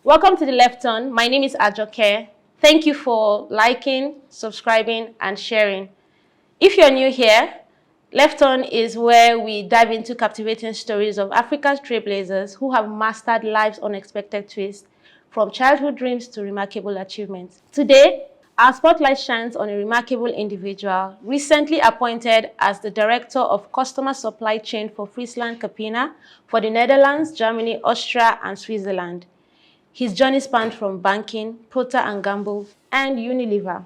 Welcome to The Left Turn. My name is Ajoke. Thank you for liking, subscribing, and sharing. If you're new here, Left Turn is where we dive into captivating stories of Africa's trailblazers who have mastered life's unexpected twists, from childhood dreams to remarkable achievements. Today, our spotlight shines on a remarkable individual recently appointed as the Director of Customer Supply Chain for Friesland Campina for the Netherlands, Germany, Austria, and Switzerland. His journey spanned from banking, Procter & Gamble, and Unilever.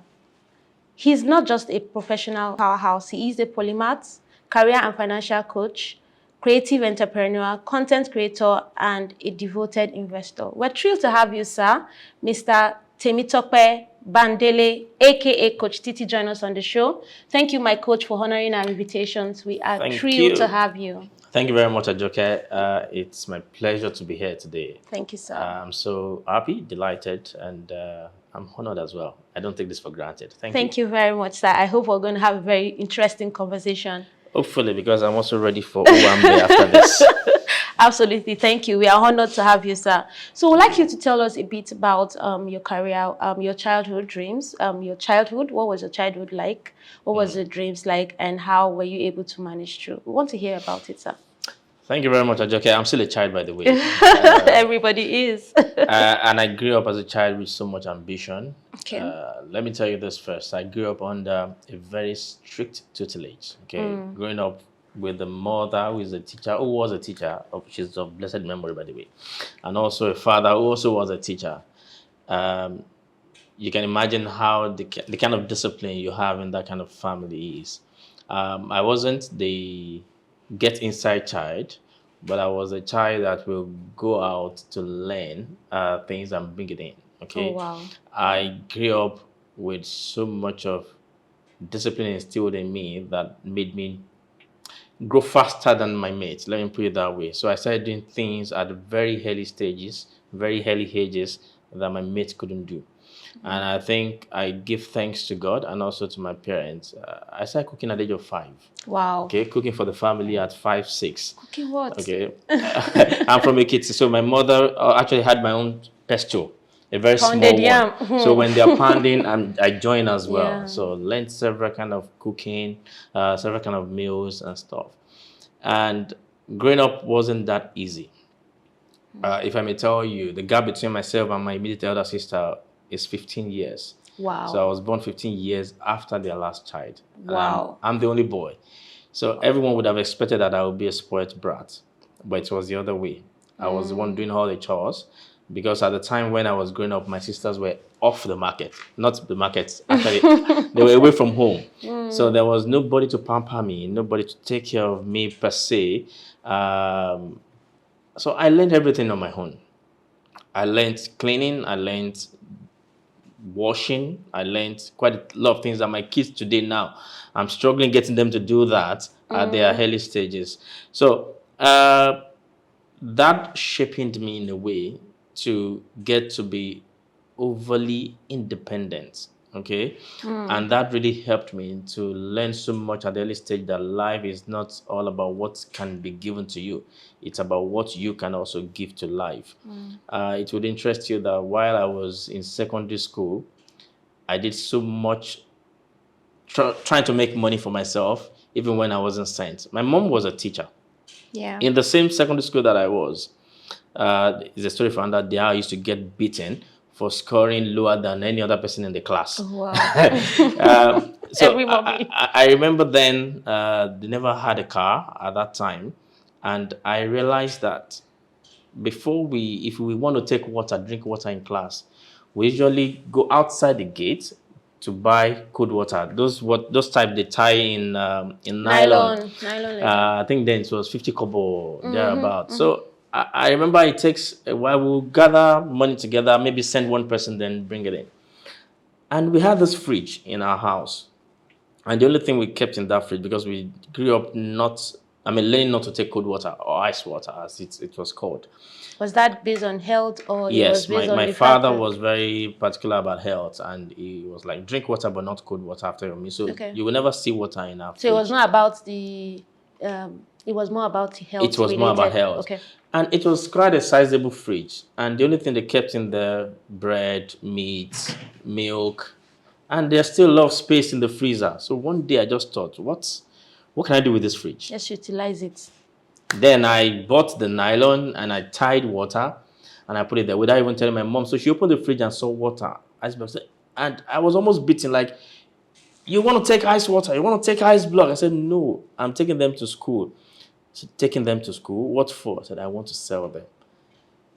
He's not just a professional powerhouse, he is a polymath, career and financial coach, creative entrepreneur, content creator, and a devoted investor. We're thrilled to have you, sir, Mr. Temitope Bandele, aka Coach Titi, join us on the show. Thank you, my coach, for honoring our invitations. We are thrilled to have you. Thank you very much, Ajoke. It's my pleasure to be here today. Thank you, sir. I'm so happy, delighted, and I'm honored as well. I don't take this for granted. Thank you very much, sir. I hope we're going to have a very interesting conversation. Hopefully, because I'm also ready for Owambe after this. Absolutely. Thank you. We are honored to have you, sir. So we'd like you to tell us a bit about your career, your childhood dreams, your childhood. What was your childhood like? What was your dreams like? And how were you able to manage through? We want to hear about it, sir. Thank you very much, Ajoke. I'm still a child, by the way. Everybody is. And I grew up as a child with so much ambition. Okay. Let me tell you this first. I grew up under a very strict tutelage. Okay. Growing up with a mother who is a teacher, who was a teacher, she's of blessed memory, by the way, and also a father who also was a teacher. You can imagine how the kind of discipline you have in that kind of family is. I wasn't the get inside child, but I was a child that will go out to learn things and bring it in. Okay. Oh, wow. I grew up with so much of discipline instilled in me that made me grow faster than my mates. Let me put it that way. So I started doing things at very early stages, very early ages that my mates couldn't do. And I think I give thanks to God and also to my parents. I started cooking at the age of 5. Wow. Okay, cooking for the family at 5, 6. Cooking what? Okay. I'm from Ekiti. So my mother actually had my own pestle, a very Pounded small yam. one. So when they're pounding, I join as well. Yeah. So learned several kind of cooking, several kind of meals and stuff. And growing up wasn't that easy. If I may tell you, the gap between myself and my immediate elder sister is 15 years. Wow. So I was born 15 years after their last child. Wow. I'm the only boy. So everyone would have expected that I would be a spoiled brat, but it was the other way. I was the one doing all the chores, because at the time when I was growing up, my sisters were off the market. Not the market, actually. They were away from home. So there was nobody to pamper me, nobody to take care of me per se. So I learned everything on my own. I learned cleaning, I learned washing, I learned quite a lot of things that my kids today now, I'm struggling getting them to do that at their early stages. So that shaped me in a way to get to be overly independent. Okay. And that really helped me to learn so much at the early stage that life is not all about what can be given to you. It's about what you can also give to life. It would interest you that while I was in secondary school, I did so much trying to make money for myself, even when I wasn't sent. My mom was a teacher. Yeah. In the same secondary school that I was, is a story from that day I used to get beaten for scoring lower than any other person in the class. Wow. So Every mommy. I remember then they never had a car at that time. And I realized that if we want to take water, drink water in class, we usually go outside the gate to buy cold water. Those type they tie in nylon. I think then it was 50 kobo thereabout. So I remember it takes a while. We'll gather money together, maybe send one person, then bring it in. And we had this fridge in our house. And the only thing we kept in that fridge, because we grew up learning not to take cold water or ice water, as it was called. Was that based on health or? Yes, my father was very particular about health, and he was like, drink water but not cold water after your meal. So you will never see water in our fridge. So it was not about the it was more about health. It was more about health. Okay. And it was quite a sizable fridge. And the only thing they kept in there, bread, meat, milk, and there's still a lot of space in the freezer. So one day I just thought, what can I do with this fridge? Just utilize it. Then I bought the nylon and I tied water and I put it there without even telling my mom. So she opened the fridge and saw water. And I was almost beaten, like, you want to take ice water? You want to take ice block? I said, no, I'm taking them to school. So taking them to school, what for? I said, I want to sell them.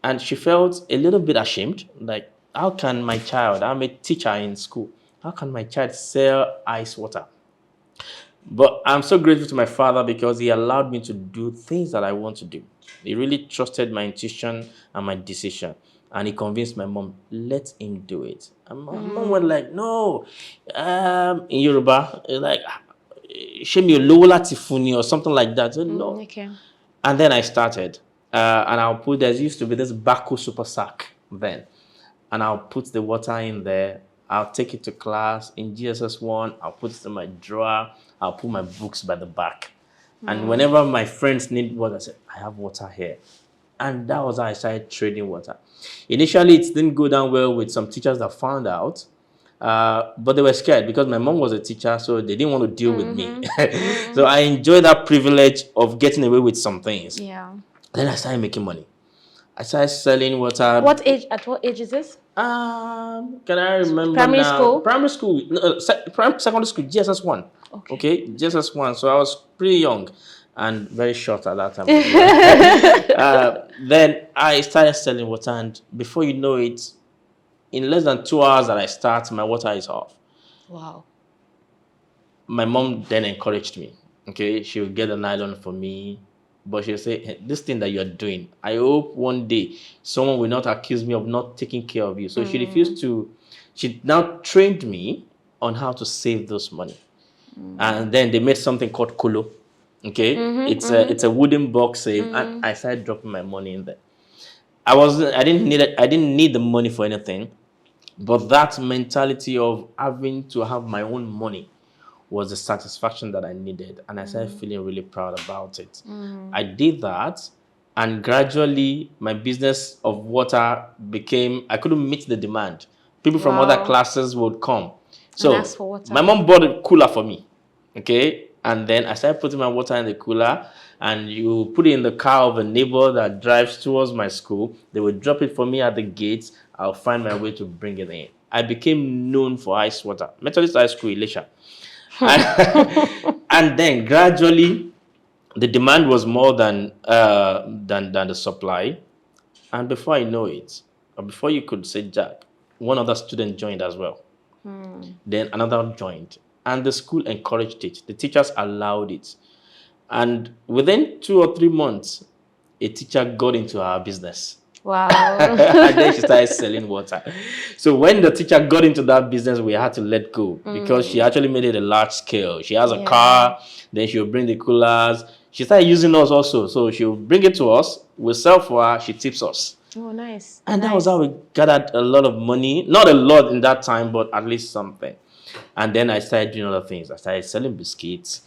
And she felt a little bit ashamed. Like, how can my child, I'm a teacher in school, how can my child sell ice water? But I'm so grateful to my father because he allowed me to do things that I want to do. He really trusted my intuition and my decision. And he convinced my mom, let him do it. And my mom was like, no. In Yoruba, like, Shemi Olowo lati funi or something like that. So, no. Okay. And then I started. And I'll put, there used to be this Baku super sack then. And I'll put the water in there. I'll take it to class. In GSS1, I'll put it in my drawer. I'll put my books by the back. And whenever my friends need water, I said, I have water here. And that was how I started trading water. Initially, it didn't go down well with some teachers that found out. But they were scared because my mom was a teacher, so they didn't want to deal with me. So I enjoyed that privilege of getting away with some things. Yeah. Then I started making money. I started selling water. At what age is this? Can I remember Primary now? school? Primary school. No, secondary school, GSS1. Okay, GSS1. So I was pretty young and very short at that time. Then I started selling water, and before you know it, in less than 2 hours that I start, my water is off. Wow. My mom then encouraged me. Okay, she would get a nylon for me. But she'll say, hey, this thing that you're doing, I hope one day someone will not accuse me of not taking care of you. So she refused to, she now trained me on how to save those money. And then they made something called Kolo. Okay, it's a wooden box save, and I started dropping my money in there. I didn't need the money for anything, but that mentality of having to have my own money was the satisfaction that I needed. And I started feeling really proud about it. I did that. And gradually, my business of water became, I couldn't meet the demand. People from other classes would come. So ask for water. My mom bought a cooler for me. Okay. And then I started putting my water in the cooler. And you put it in the car of a neighbor that drives towards my school. They would drop it for me at the gates. I'll find my way to bring it in. I became known for ice water. Methodist High School, Elisha. And then gradually the demand was more than the supply, and before I know it, or before you could say Jack, one other student joined as well. Then another joined, and the school encouraged it. The teachers allowed it, and within 2 or 3 months, a teacher got into our business. Wow. And then she started selling water. So when the teacher got into that business, we had to let go because she actually made it a large scale. She has a car, then she'll bring the coolers. She started using us also. So she'll bring it to us, we'll sell for her, she tips us. Oh, nice. And that was how we gathered a lot of money. Not a lot in that time, but at least something. And then I started doing other things. I started selling biscuits.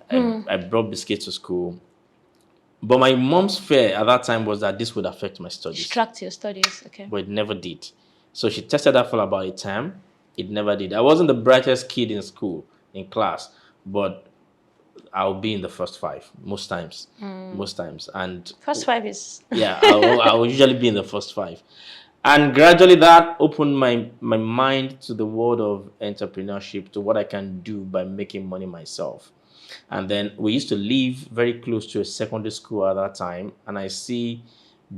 I brought biscuits to school. But my mom's fear at that time was that this would affect my studies. Distract your studies, okay. But it never did. So she tested that for about a term. It never did. I wasn't the brightest kid in school, in class, but I'll be in the first 5 most times. Most times. And first 5 is... yeah, I will usually be in the first 5. And gradually that opened my mind to the world of entrepreneurship, to what I can do by making money myself. And then we used to live very close to a secondary school at that time. And I see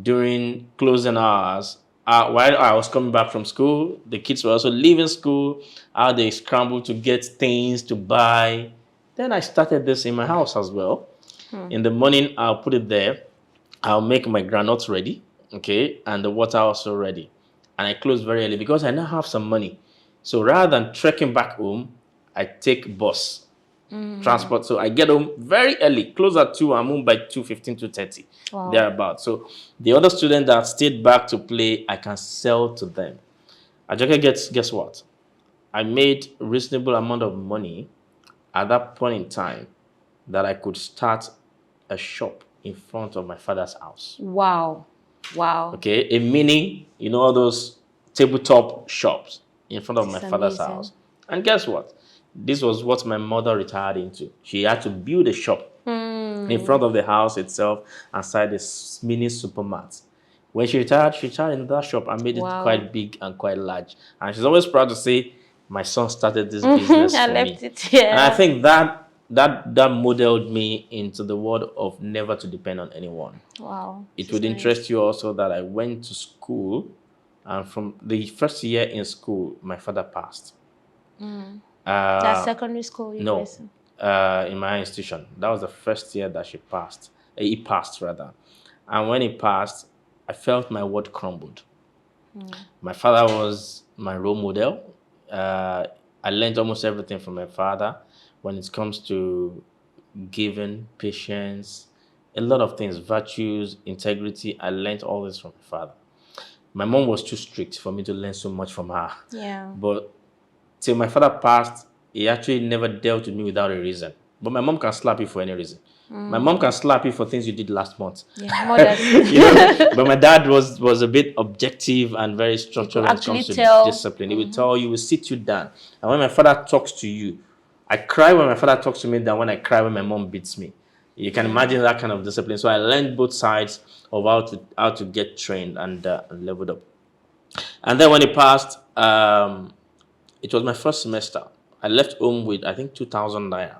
during closing hours, while I was coming back from school, the kids were also leaving school, how they scrambled to get things to buy. Then I started this in my house as well. In the morning, I'll put it there. I'll make my granules ready, okay, and the water also ready. And I close very early because I now have some money. So rather than trekking back home, I take bus. Transport. So I get home very early, close at 2, I'm home by 2:15, 2:30, thereabout. So the other students that stayed back to play, I can sell to them. Ajoke, guess what? I made a reasonable amount of money at that point in time that I could start a shop in front of my father's house. Wow. Wow. Okay, a mini, all those tabletop shops in front of my It's father's amazing. house. And guess what? This was what my mother retired into. She had to build a shop in front of the house itself inside this mini supermarket. When she retired in that shop and made it Wow. quite big and quite large. And she's always proud to say, my son started this business I for left me. it here. And I think that modeled me into the world of never to depend on anyone. Wow. It would interest you also that I went to school, and from the first year in school, my father passed. That's secondary school, No, in my institution. That was the first year that he passed rather. And when he passed, I felt my world crumbled. My father was my role model. I learned almost everything from my father when it comes to giving, patience, a lot of things, virtues, integrity. I learned all this from my father. My mom was too strict for me to learn so much from her. Yeah. But till my father passed, he actually never dealt with me without a reason. But my mom can slap you for any reason. My mom can slap you for things you did last month. Yeah, mothers. But my dad was a bit objective and very structured when it comes to discipline. He would tell you, will sit you down. And when my father talks to you, I cry when my father talks to me than when I cry when my mom beats me. You can imagine that kind of discipline. So I learned both sides of how to get trained and leveled up. And then when he passed, it was my first semester. I left home with, I think, 2,000 naira.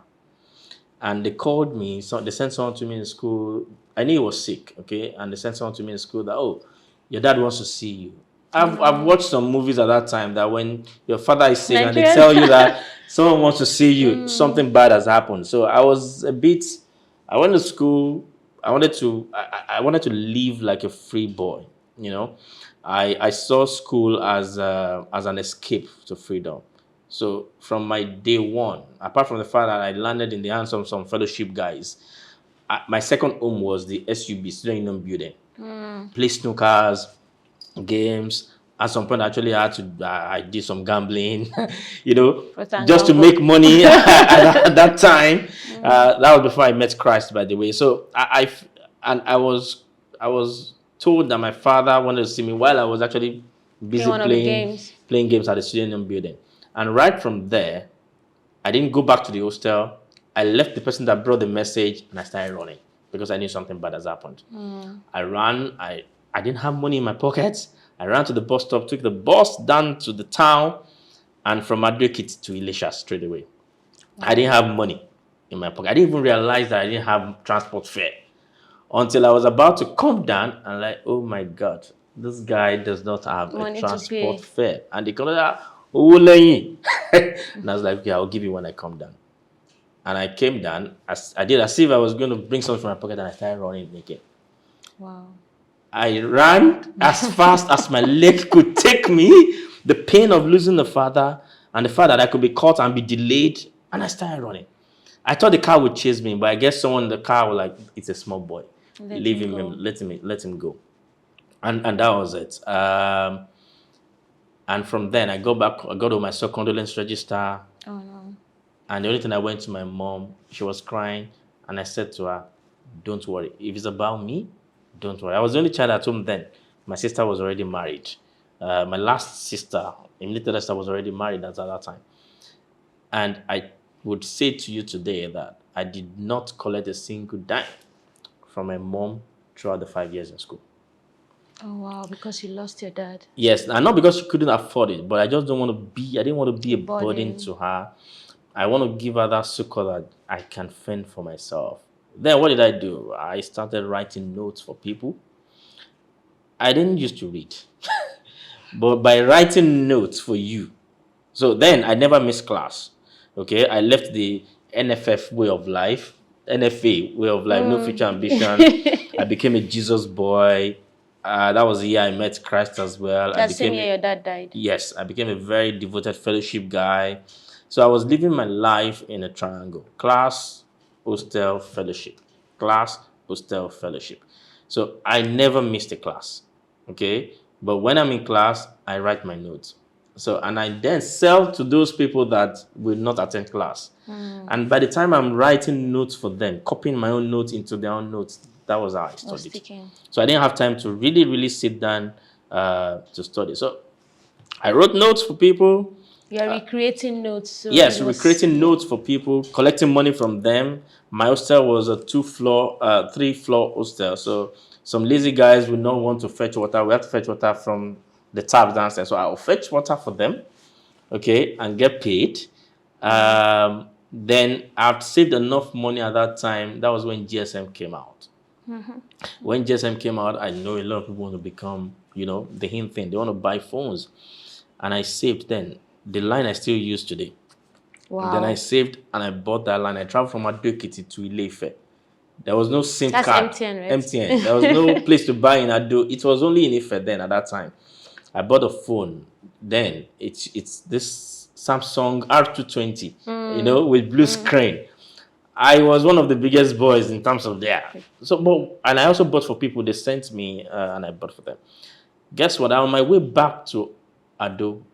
And they called me, so they sent someone to me in school. I knew he was sick, okay? And they sent someone to me in school that, oh, your dad wants to see you. I've watched some movies at that time that when your father is sick and they tell you that someone wants to see you, something bad has happened. So I went to school. I wanted to live like a free boy, I saw school as an escape to freedom. So from my day one, apart from the fact that I landed in the hands of some fellowship guys, my second home was the SUB, Student Union Building. Play snookers, games. At some point, actually, I did some gambling, just to make money at that time. That was before I met Christ, by the way. So I was told that my father wanted to see me while I was actually busy playing games at the Student Union Building. And right from there, I didn't go back to the hostel. I left the person that brought the message and I started running because I knew something bad has happened. I ran. I didn't have money in my pockets. I ran to the bus stop, took the bus down to the town, and from Adwekit to Elisha straight away. I didn't have money in my pocket. I didn't even realize that I didn't have transport fare until I was about to come down and like, oh my God, this guy does not have a transport fare. And they called out, and I was like, okay, I'll give you when I come down. And I came down. I did as if I was going to bring something from my pocket, and I started running naked. Wow. I ran as fast as my leg could take me. The pain of losing the father and the fact that I could be caught and be delayed, and I started running. I thought the car would chase me, but I guess someone in the car was like, it's a small boy. Leave him, let him go. And that was it. And from then, I got to my condolence register. Oh, no. And the only thing I went to my mom, she was crying. And I said to her, don't worry. If it's about me, don't worry. I was the only child at home then. My sister was already married. My last sister, immediate sister, was already married at that time. And I would say to you today that I did not collect a single dime from my mom throughout the 5 years in school. Oh wow, because you lost your dad. Yes, and not because she couldn't afford it, but I just didn't want to be a burden to her. I want to give her that succor that I can fend for myself. Then what did I do? I started writing notes for people. I didn't used to read, but by writing notes for you. So then I never missed class. Okay, I left the NFA way of life, no future ambition. I became a Jesus boy. That was the year I met Christ as well. That same year your dad died. Yes, I became a very devoted fellowship guy. So I was living my life in a triangle: class, hostel, fellowship. Class, hostel, fellowship. So I never missed a class. Okay, but when I'm in class, I write my notes. So, and I then sell to those people that will not attend class. And by the time I'm writing notes for them, copying my own notes into their own notes, that was how I studied. Sticking. So I didn't have time to really, really sit down to study. So I wrote notes for people. You're recreating notes. So Yes, recreating notes for people, collecting money from them. My hostel was a 3-floor hostel. So some lazy guys would not want to fetch water. We had to fetch water from the tap downstairs. So I'll fetch water for them, okay, and get paid. Then I've saved enough money at that time. That was when GSM came out. When GSM came out, I know a lot of people want to become, the hint thing. They want to buy phones. And I saved then. The line I still use today. Wow. Then I saved and I bought that line. I traveled from Ado-Ekiti to Ile-Ife. There was no SIM That's card. MTN, right? MTN. There was no place to buy in Ado. It was only in Ife then at that time. I bought a phone. Then it's this Samsung R220, with blue screen. I was one of the biggest boys in terms of there. And I also bought for people. They sent me and I bought for them. Guess what? On my way back to Ado,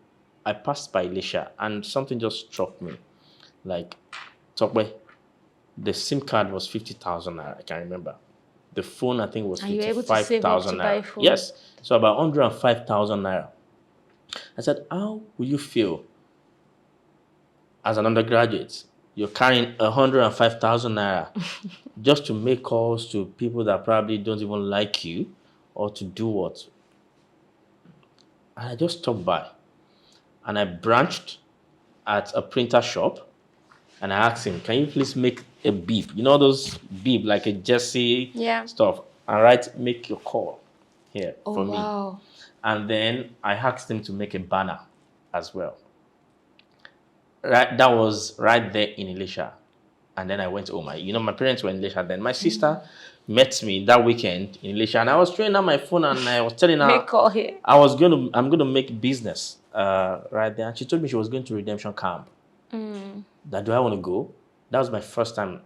I passed by Elisha and something just struck me. Like, Tope, the SIM card was 50,000 naira. I can remember. The phone, I think, was 55,000 naira. Yes. So about 105,000 naira. I said, how will you feel as an undergraduate? You're carrying 105,000 naira just to make calls to people that probably don't even like you, or to do what? And I just stopped by. And I branched at a printer shop. And I asked him, can you please make a beep? You know those beep, like a Jesse stuff. And make your call here for me. Wow. And then I asked him to make a banner as well. Right, that was right there in Elisha. And then I went home. My parents were in Elisha then. My sister met me that weekend in Elisha. And I was throwing out my phone and I was telling her make call here. I'm going to make business right there. And she told me she was going to Redemption Camp. That do I want to go? That was my first time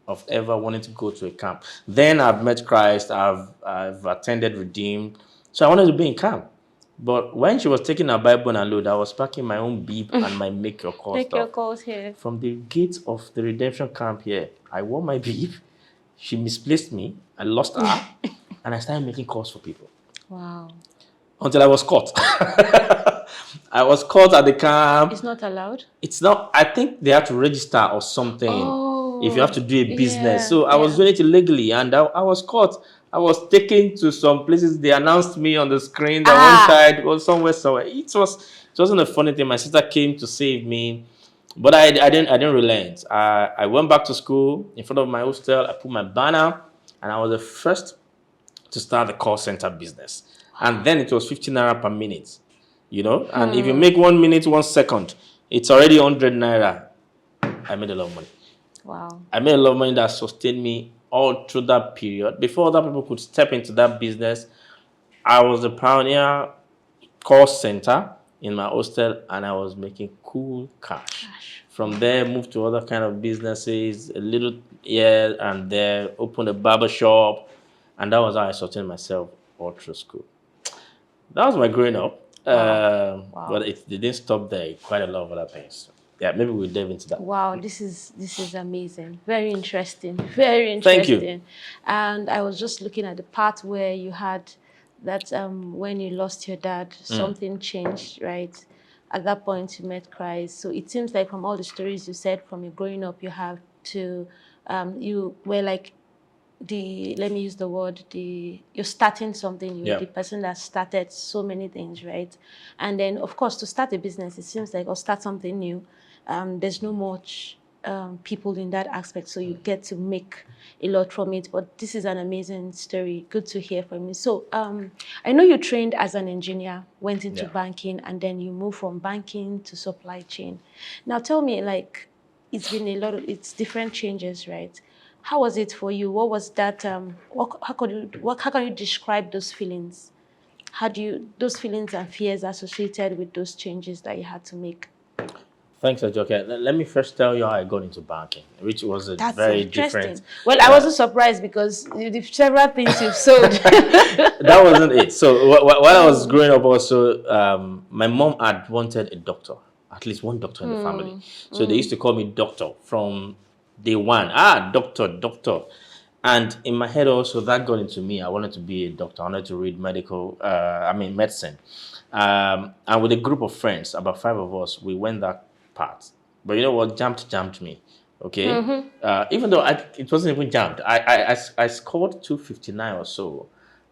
of ever wanting to go to a camp. Then I've met Christ. I've attended Redeemed. So I wanted to be in camp. But when she was taking her Bible and load, I was packing my own beep and my make your call make stuff. your calls here. From the gate of the Redemption Camp here, I wore my beep. She misplaced me. I lost her. And I started making calls for people. Wow. Until I was caught. I was caught at the camp. It's not allowed? It's not. I think they have to register or something if you have to do a business. So I was doing it illegally and I was caught. I was taken to some places. They announced me on the screen that one side was somewhere. It wasn't a funny thing. My sister came to save me. But I didn't relent. I went back to school in front of my hostel. I put my banner and I was the first to start the call center business. And then it was 15 naira per minute, and if you make 1 minute, 1 second, it's already 100 naira. I made a lot of money. Wow. I made a lot of money that sustained me all through that period. Before other people could step into that business, I was a pioneer call center in my hostel and I was making cool cash. From there, moved to other kind of businesses, a little here and there, opened a barber shop, and that was how I sustained myself all through school. That was my growing up. Wow. But it didn't stop there. Quite a lot of other things. Yeah, maybe we'll dive into that. Wow, this is amazing. Very interesting. Very interesting. Thank you. And I was just looking at the part where you had that when you lost your dad, something changed, right? At that point, you met Christ. So it seems like from all the stories you said from your growing up, you have to, you were like let me use the word, you're starting something, you're the person that started so many things, right? And then, of course, to start a business, it seems like, or start something new, there's no much people in that aspect, so you get to make a lot from it. But this is an amazing story. Good to hear from you. So I know you trained as an engineer, went into banking, and then you moved from banking to supply chain. Now tell me, like, it's been it's different changes, right? How was it for you? What was that? How can you describe those feelings? How do you, those feelings and fears associated with those changes that you had to make? Thanks, Ajoke. Let me first tell you how I got into banking, which was a That's very different. interesting. Well, I wasn't surprised because the several things you've sold. That wasn't it. So while I was growing up, also, my mom had wanted a doctor, at least one doctor in the family. So they used to call me doctor from day one. Ah, doctor, doctor. And in my head also, that got into me. I wanted to be a doctor. I wanted to read medicine. And with a group of friends, about 5 of us, we went that path. But you know what? Jammed me. Okay. Even though it wasn't even jammed, I scored 259 or so.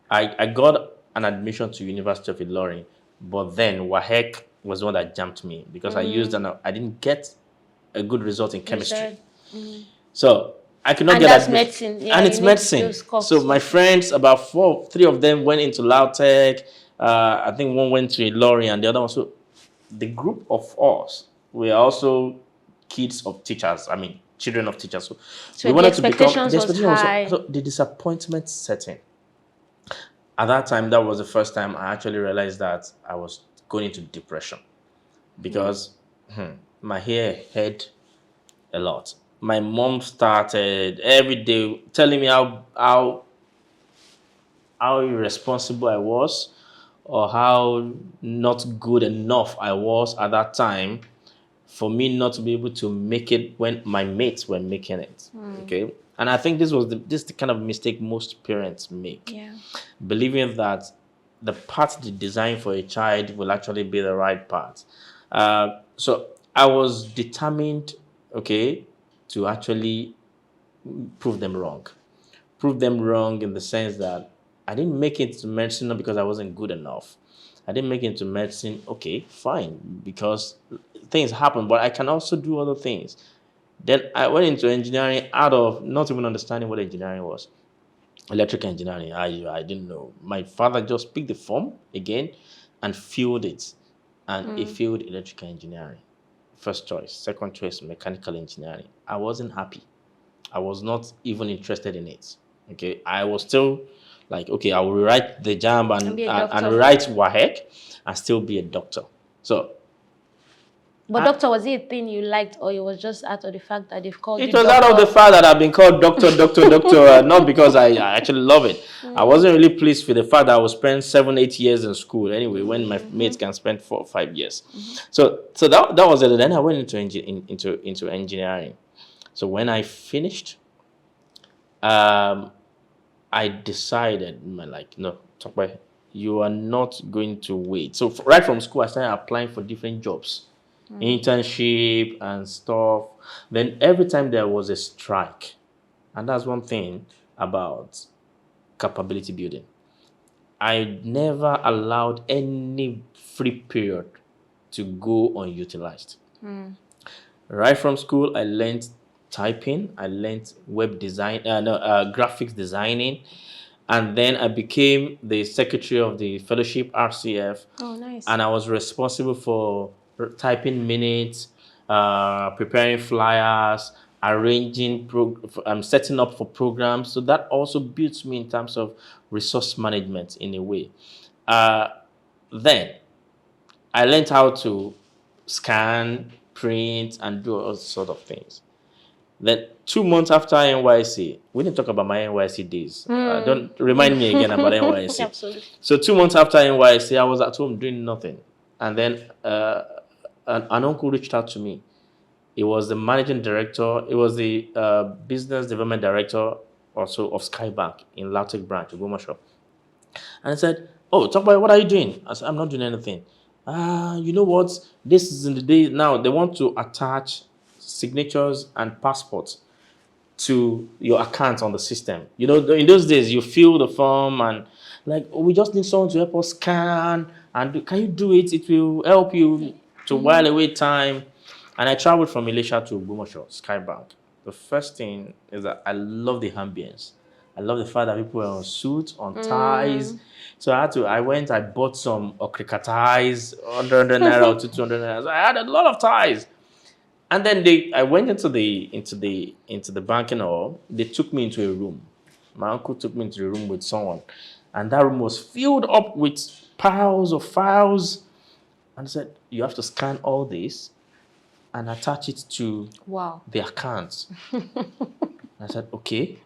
I got an admission to University of Ilorin, but then WAHEC was the one that jumped me because I didn't get a good result in You chemistry. said. So I could not And get that's admission. medicine. Yeah, And you it's need medicine. those courses. So my friends, about 3 of them went into Lautech. I think one went to Ilorin and the other one. So the group of us were also kids of teachers. I mean, children of teachers. So So we the wanted to become. expectations The was expectation was high. so the disappointment setting. At that time, that was the first time I actually realized that I was going into depression because my hair had a lot. My mom started every day telling me how irresponsible I was or how not good enough I was at that time for me not to be able to make it when my mates were making it. Okay. And I think this is the kind of mistake most parents make. Yeah. Believing that the path they design for a child will actually be the right path. So I was determined, okay, to actually prove them wrong. Prove them wrong in the sense that I didn't make it to medicine not because I wasn't good enough. I didn't make it to medicine, okay, fine, because things happen, but I can also do other things. Then I went into engineering out of not even understanding what engineering was. Electrical engineering, I didn't know. My father just picked the form again and filled it. And he filled electrical engineering. First choice. Second choice, mechanical engineering. I wasn't happy. I was not even interested in it. Okay. I was still like, okay, I will rewrite the JAMB And be a and doctor. write WAHEC and still be a doctor. So But doctor, was it a thing you liked, or it was just out of the fact that they've called it you was doctor? out of the fact that I've been called doctor, not because I actually love it. I wasn't really pleased with the fact that I would spend 7, 8 years in school anyway, when my mates can spend 4 or 5 years. So that was it. Then I went into engineering. So when I finished, I decided, no, Tope, you are not going to wait. So right from school, I started applying for different jobs, internship and stuff. Then every time there was a strike, and that's one thing about capability building. I never allowed any free period to go unutilized. Right from school, I learned typing, I learned web design, graphics designing, and then I became the secretary of the fellowship RCF. Oh, nice. And I was responsible for typing minutes, preparing flyers, arranging, setting up for programs. So that also built me in terms of resource management in a way. Then I learned how to scan, print, and do all sort of things. Then 2 months after NYC, we didn't talk about my NYC days. Don't remind me again about NYC. Absolutely. So 2 months after NYC, I was at home doing nothing. And then an uncle reached out to me. He was the managing director. He was the business development director also of Skybank in Lautech branch, Ogbomoso. And I said, oh, talk about what are you doing? I said, I'm not doing anything. You know what? This is in the day now. They want to attach signatures and passports to your account on the system. You know, in those days, you fill the form and like, oh, we just need someone to help us scan. And can you do it? It will help you to while away time. And I traveled from Malaysia to Ogbomoso, Skybank. The first thing is that I love the ambience. I love the fact that people were on suits, on ties. So I bought some okrika ties, 100 naira to 200 naira. So I had a lot of ties. And then I went into the banking hall. They took me into a room. My uncle took me into a room with someone. And that room was filled up with piles of files. And said, you have to scan all this. and attach it to the account. I said, okay,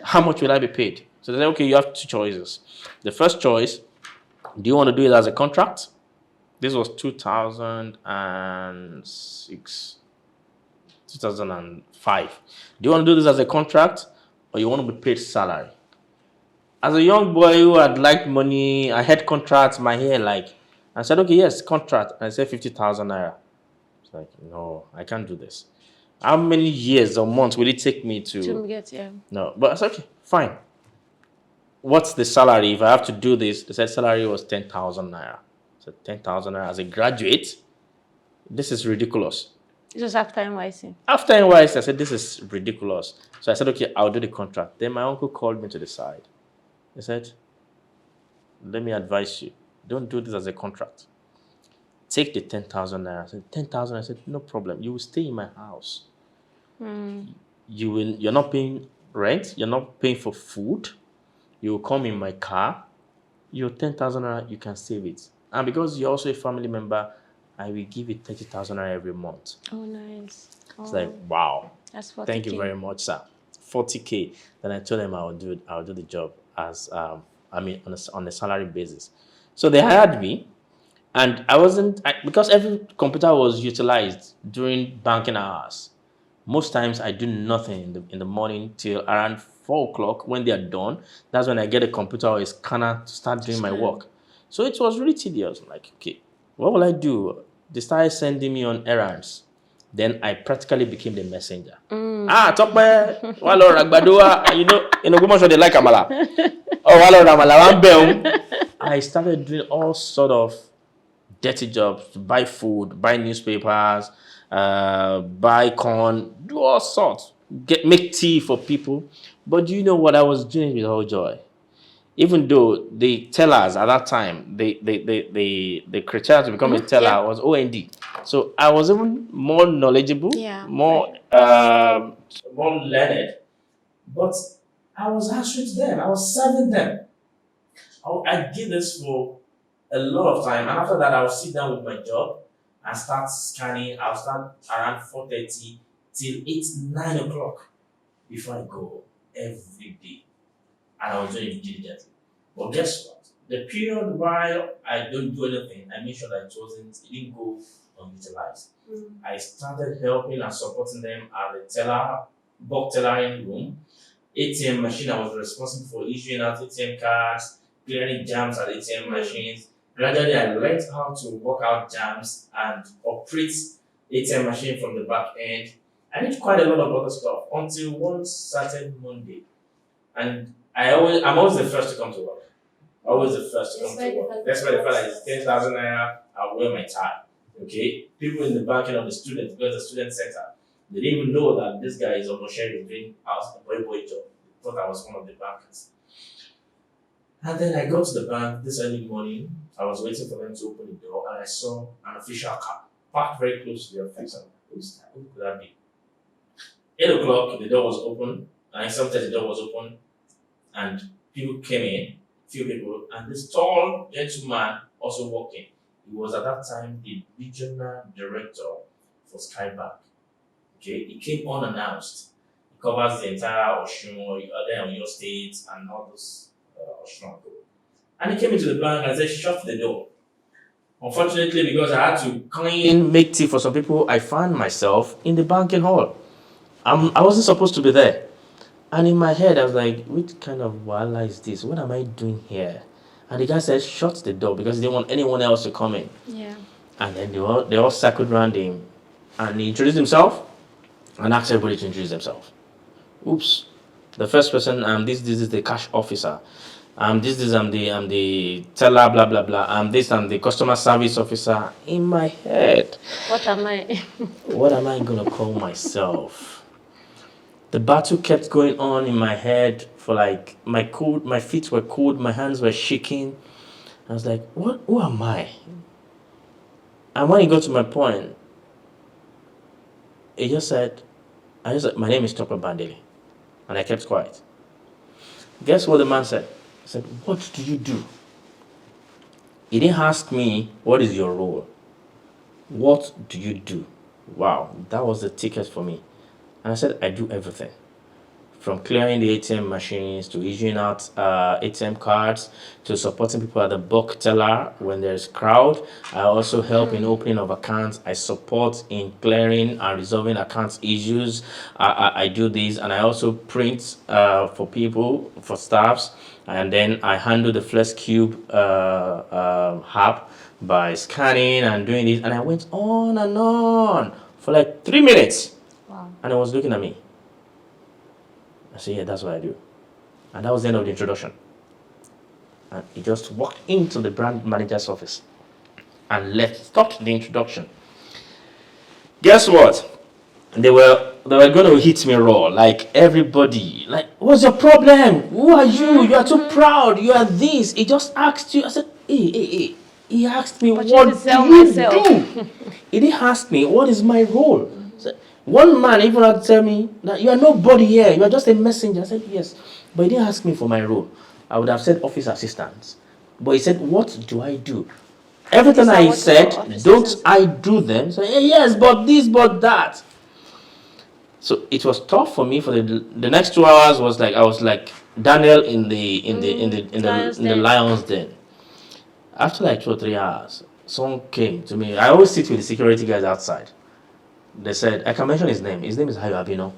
how much will I be paid? So they said, okay, you have two choices. The first choice, do you want to do it as a contract? This was 2006, 2005. Do you want to do this as a contract or you want to be paid salary? As a young boy who had liked money, I had contracts, my hair I said, okay, yes, contract. And I said 50,000 naira. It's like, no, I can't do this. How many years or months will it take me to get, yeah. No, but I said, okay, fine. What's the salary if I have to do this? They said salary was 10,000 naira. So 10,000 naira as a graduate, this is ridiculous. This was after NYC. After NYC, I said, this is ridiculous. So I said, okay, I'll do the contract. Then my uncle called me to the side. He said, let me advise you. Don't do this as a contract. Take the 10,000 naira. I said, 10,000? I said, no problem. You will stay in my house. You're not paying rent. You're not paying for food. You will come in my car. Your 10,000 naira, you can save it. And because you're also a family member, I will give you 30,000 naira every month. Oh, nice. It's like, wow. That's 40K. Thank you very much, sir. 40K. Then I told them I'll do the job as on a salary basis. So they hired me, and because every computer was utilized during banking hours. Most times I do nothing in the morning till around 4 o'clock. When they are done, that's when I get a computer or a scanner to start doing my work. So it was really tedious. I'm like, okay, what will I do? They started sending me on errands. Then I practically became the messenger. Tope, walo ragbadoa, in Ogbomoso they like amala. Oh, walo ramala, I started doing all sort of dirty jobs, to buy food, buy newspapers, buy corn, do all sorts, make tea for people. But do you know what I was doing with all joy? Even though the tellers at that time, the criteria to become a teller was OND. So I was even more knowledgeable, more learned. But I was answering to them. I was serving them. I did this for a lot of time. And after that, I would sit down with my job and start scanning. I'll start around 4:30 till 9 o'clock before I go every day. And I was doing it diligently. But guess what? The period while I don't do anything, I made sure that it didn't go unutilized. I started helping and supporting them at the bulk tellering room, ATM machine. I was responsible for issuing out ATM cards, clearing jams at ATM machines. Gradually, I learned how to work out jams and operate ATM machine from the back end. I did quite a lot of other stuff until one certain Monday. And I'm always the first to come to work. Always the first to come to work. That's why the fact that it's 10,000 naira, I'll wear my tie. Okay? People in the banking of the students, because the student center, they didn't even know that this guy is almost sharing doing house a boy job. They thought I was one of the bankers. And then I got to the bank this early morning. I was waiting for them to open the door, and I saw an official car parked very close to the office. Who could that be? 8 o'clock, the door was open. 9:30, the door was open, and people came in, few people, and this tall gentleman also walked in. He was at that time the regional director for Skybank. Okay, he came unannounced. He covers the entire Osun, your state, and all those Osun. And he came into the bank and said, shut the door. Unfortunately, because I had to clean, make tea for some people, I found myself in the banking hall. I wasn't supposed to be there. And in my head, I was like, which kind of wala is this? What am I doing here? And the guy said, shut the door because he didn't want anyone else to come in. Yeah. And then they all circled around him. And he introduced himself and asked everybody to introduce themselves. Oops. The first person, this is the cash officer. I'm the teller, blah, blah, blah. I'm the customer service officer. In my head. What am I? What am I going to call myself? The battle kept going on in my head for like, my feet were cold, my hands were shaking. I was like, who am I? And when he got to my point, he just said, my name is Tope Bandele. And I kept quiet. Guess what the man said? He said, what do you do? He didn't ask me, what is your role? What do you do? Wow, that was the ticket for me. And I said, I do everything. From clearing the ATM machines to issuing out ATM cards to supporting people at the bulk teller when there's crowd. I also help in opening of accounts. I support in clearing and resolving accounts issues. I do this, and I also print for people, for staffs, and then I handle the Flex Cube app by scanning and doing this. And I went on and on for like 3 minutes. Wow. And I was looking at me. I said, yeah, that's what I do. And that was the end of the introduction. And he just walked into the brand manager's office and stopped the introduction. Guess what? They were going to hit me raw, like everybody. Like, what's your problem? Who are you? You are too proud. You are this. He just asked you. I said, hey. He asked me, what do you do? He didn't ask me, what is my role? One man even had to tell me that you are nobody here, you are just a messenger. I said, yes. But he didn't ask me for my role. I would have said office assistant. But he said, what do I do? Everything I said, don't I do them? So, yes, but this, but that. So it was tough for me for the next 2 hours. Was like I was like Daniel in the lion's den. After like 2 or 3 hours, someone came to me. I always sit with the security guys outside. They said, I can mention his name. His name is Ayo Abino.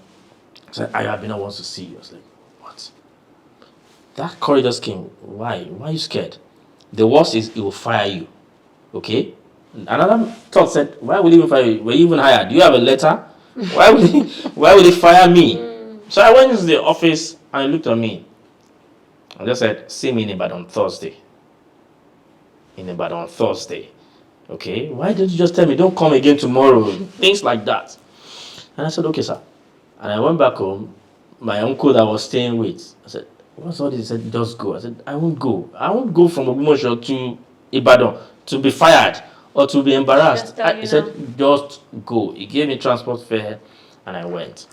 I said, Ayo Abino wants to see you. I was like, what? That call just came. Why? Why are you scared? The worst is he will fire you. Okay? Another thought said, why would he even fire you? Were you even hired? Do you have a letter? Why would he fire me? So I went into the office and he looked at me. I just said, see me in Ibadan on Thursday. In Ibadan on Thursday. Okay, why didn't you just tell me don't come again tomorrow? Things like that. And I said, okay, sir. And I went back home. My uncle that I was staying with, I said, what's all this? He said, just go. I said, I won't go. I won't go from Ogumosho to Ibadan to be fired or to be embarrassed. He said, just go. He gave me transport fare and I went.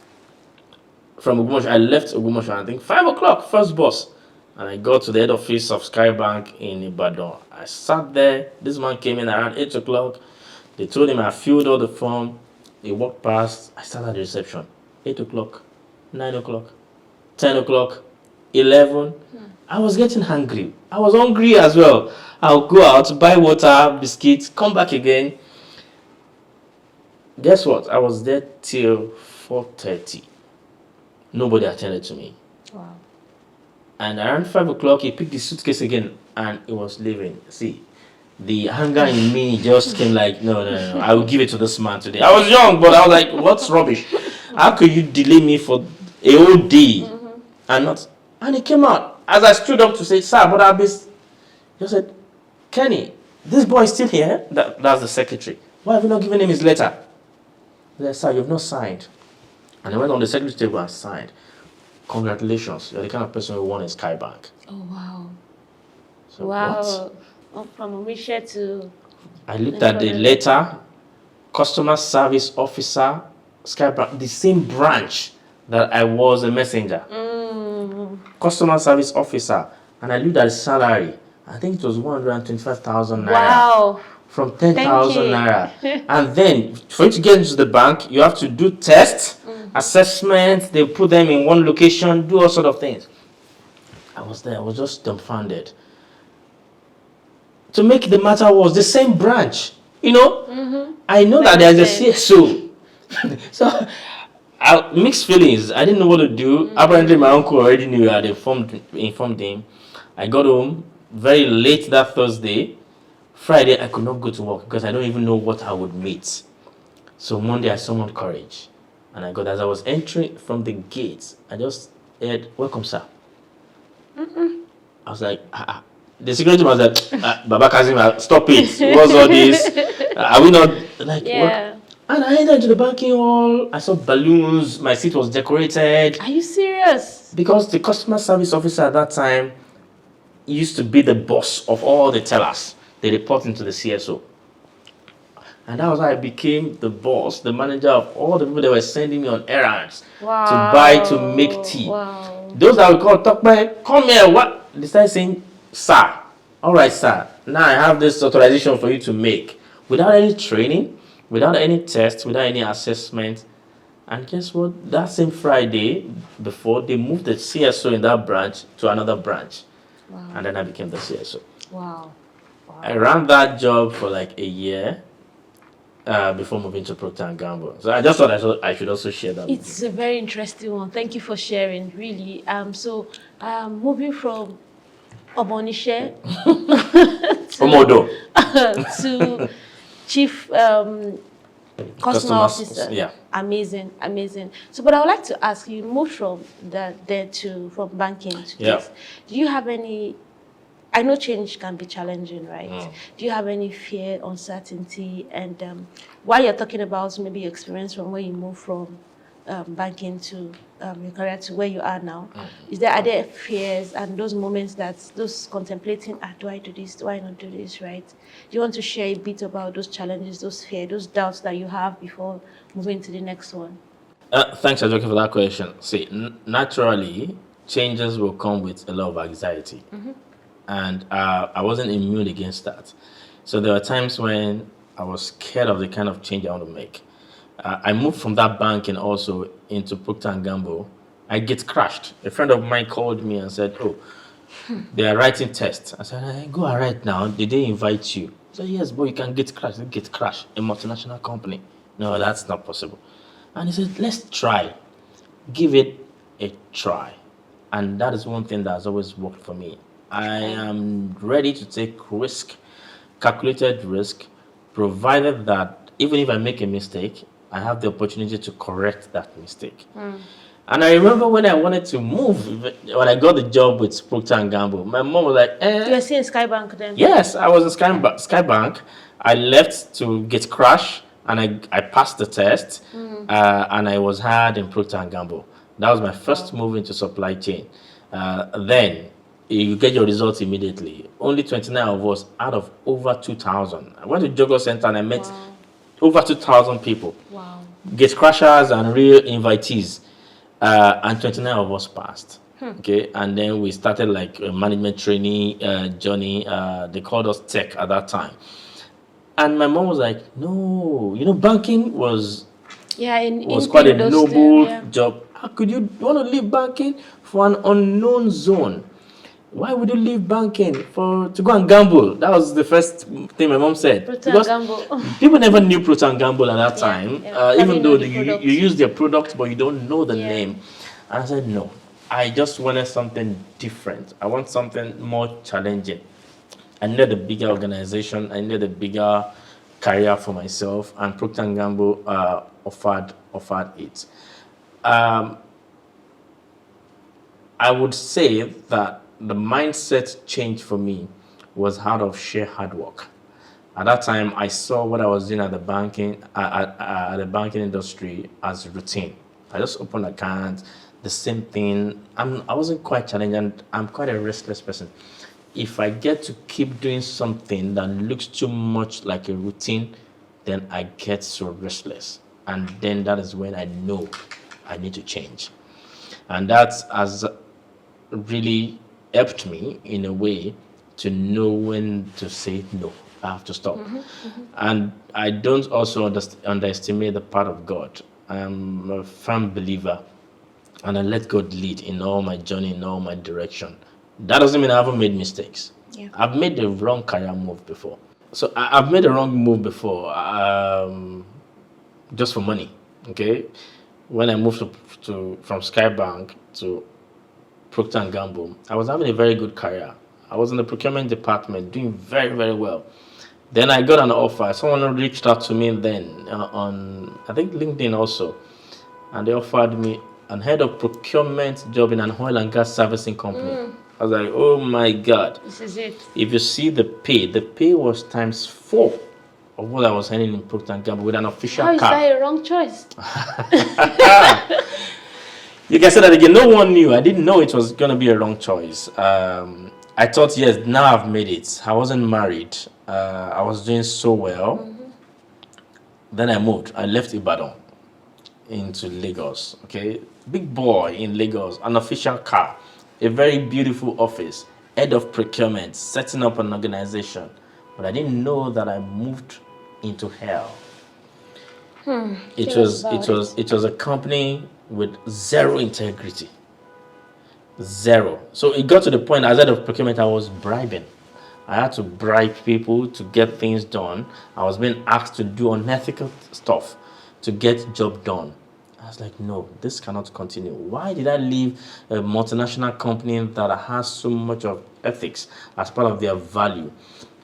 From Ogumosho, I left Ogumosho, I think 5 o'clock, first bus. And I got to the head office of Skybank in Ibadan. I sat there. This man came in around 8 o'clock. They told him I filled all the form. He walked past. I sat at the reception. 8 o'clock, 9 o'clock, 10 o'clock, 11. I was getting hungry. I was hungry as well. I'll go out, buy water, biscuits, come back again. Guess what? I was there till 4:30. Nobody attended to me. Wow. And around 5 o'clock, he picked the suitcase again and he was leaving. See, the anger in me just came like, no, I will give it to this man today. I was young, but I was like, what's rubbish? How could you delay me for a whole day and not? And he came out. As I stood up to say, sir, but I'll be. He said, Kenny, this boy is still here? That's the secretary. Why have you not given him his letter? I said, sir, you've not signed. And I went on the secretary table and signed. Congratulations, you're the kind of person who won in Skybank. Oh, wow. So Wow. Oh, from Omisha to... I looked at the letter, customer service officer, Skybank, the same branch that I was a messenger. Customer service officer. And I looked at the salary. I think it was 125,000 naira. Wow. From 10,000 naira. And then, for you to get into the bank, you have to do tests, assessments, they put them in one location, do all sort of things. I was there, I was just dumbfounded. To make the matter worse, the same branch, you know, I know that there's a CSO. So, mixed feelings. I didn't know what to do. Apparently, my uncle already knew. I had informed him. I got home very late that Thursday. Friday, I could not go to work because I don't even know what I would meet. So Monday, I summoned courage. And I got, as I was entering from the gates, I just heard, welcome, sir. I was like, The security man was like, Baba Kazim, stop it. What's all this? Are we not, like, Yeah. what? And I entered into the banking hall. I saw balloons. My seat was decorated. Are you serious? Because the customer service officer at that time used to be the boss of all the tellers. They report into the CSO. And that was how I became the boss, the manager of all the people that were sending me on errands to buy, to make tea. Wow. Those that would call, Tope, come here, what? They started saying, sir, all right, sir, now I have this authorization for you to make. Without any training, without any test, without any assessment. And guess what? That same Friday before, they moved the CSO in that branch to another branch. Wow. And then I became the CSO. Wow. I ran that job for like a year before moving to Procter & Gamble. So I just thought I should also share that. It's a very interesting one. Thank you for sharing, really. Moving from Obonishe Omodo. to Chief Customer Officer. Yeah. Amazing, amazing. So, but I would like to ask you, moved from from banking to this. Do you have any? I know change can be challenging, right? Do you have any fear, uncertainty, and while you're talking about maybe your experience from where you moved from banking to your career to where you are now, are there fears and those moments those contemplating, do I do this, do I not do this, right? Do you want to share a bit about those challenges, those fears, those doubts that you have before moving to the next one? Thanks, Ajoke, for that question. See, naturally, changes will come with a lot of anxiety. And I wasn't immune against that. So there were times when I was scared of the kind of change I want to make. I moved from that bank and also into Procter & Gamble. I get crashed. A friend of mine called me and said, oh, they are writing tests. I said, hey, go and write now. Did they invite you? I said, yes, but you can get crashed. Get crashed. A multinational company. No, that's not possible. And he said, let's try. Give it a try. And that is one thing that has always worked for me. I am ready to take risk, calculated risk, provided that even if I make a mistake, I have the opportunity to correct that mistake. And I remember when I wanted to move, when I got the job with Procter & Gamble, my mom was like, You were still in Skybank then? Yes, I was in Skybank. I left to get crash, and I passed the test, and I was hired in Procter & Gamble. That was my first move into supply chain. Then you get your results immediately. Only 29 of us out of over 2,000. I went to Jogo Center and I met over 2,000 people. Wow. Gate crashers and real invitees. And 29 of us passed. Okay, and then we started like a management trainee journey. They called us tech at that time. And my mom was like, no, banking was quite a noble job. How could you want to leave banking for an unknown zone? Why would you leave banking to go and gamble? That was the first thing my mom said. Procter & Gamble. People never knew Procter & Gamble at that time, even though you use their product, but you don't know the name. And I said, no, I just wanted something different. I want something more challenging. I needed a bigger organization. I needed a bigger career for myself, and Procter & Gamble offered it. I would say that the mindset change for me was out of sheer hard work. At that time, I saw what I was doing at the banking industry as routine. I just opened accounts, the same thing. I wasn't quite challenged, and I'm quite a restless person. If I get to keep doing something that looks too much like a routine, then I get so restless. And then that is when I know I need to change. And that has really helped me in a way to know when to say no. I have to stop. And I don't also underestimate the part of God. I'm a firm believer, and I let God lead in all my journey, in all my direction. That doesn't mean I haven't made mistakes. I've made the wrong career move before. So I've made the wrong move before, just for money. Okay, when I moved from Skybank to Procter & Gamble, I was having a very good career. I was in the procurement department, doing very, very well. Then I got an offer. Someone reached out to me then on, I think, LinkedIn also. And they offered me an head of procurement job in an oil and gas servicing company. I was like, oh my God. This is it. If you see the pay was times 4 of what I was earning in Procter & Gamble with an official car. How is that a wrong choice? You can say that again. No one knew. I didn't know it was going to be a wrong choice. I thought, yes, now I've made it. I wasn't married. I was doing so well. Then I moved. I left Ibadan into Lagos. Okay, big boy in Lagos, an official car, a very beautiful office, head of procurement, setting up an organization. But I didn't know that I moved into hell. It was a company with zero integrity. Zero. So it got to the point, as head of procurement, I was bribing. I had to bribe people to get things done. I was being asked to do unethical stuff to get job done. I was like, no, this cannot continue. Why did I leave a multinational company that has so much of ethics as part of their value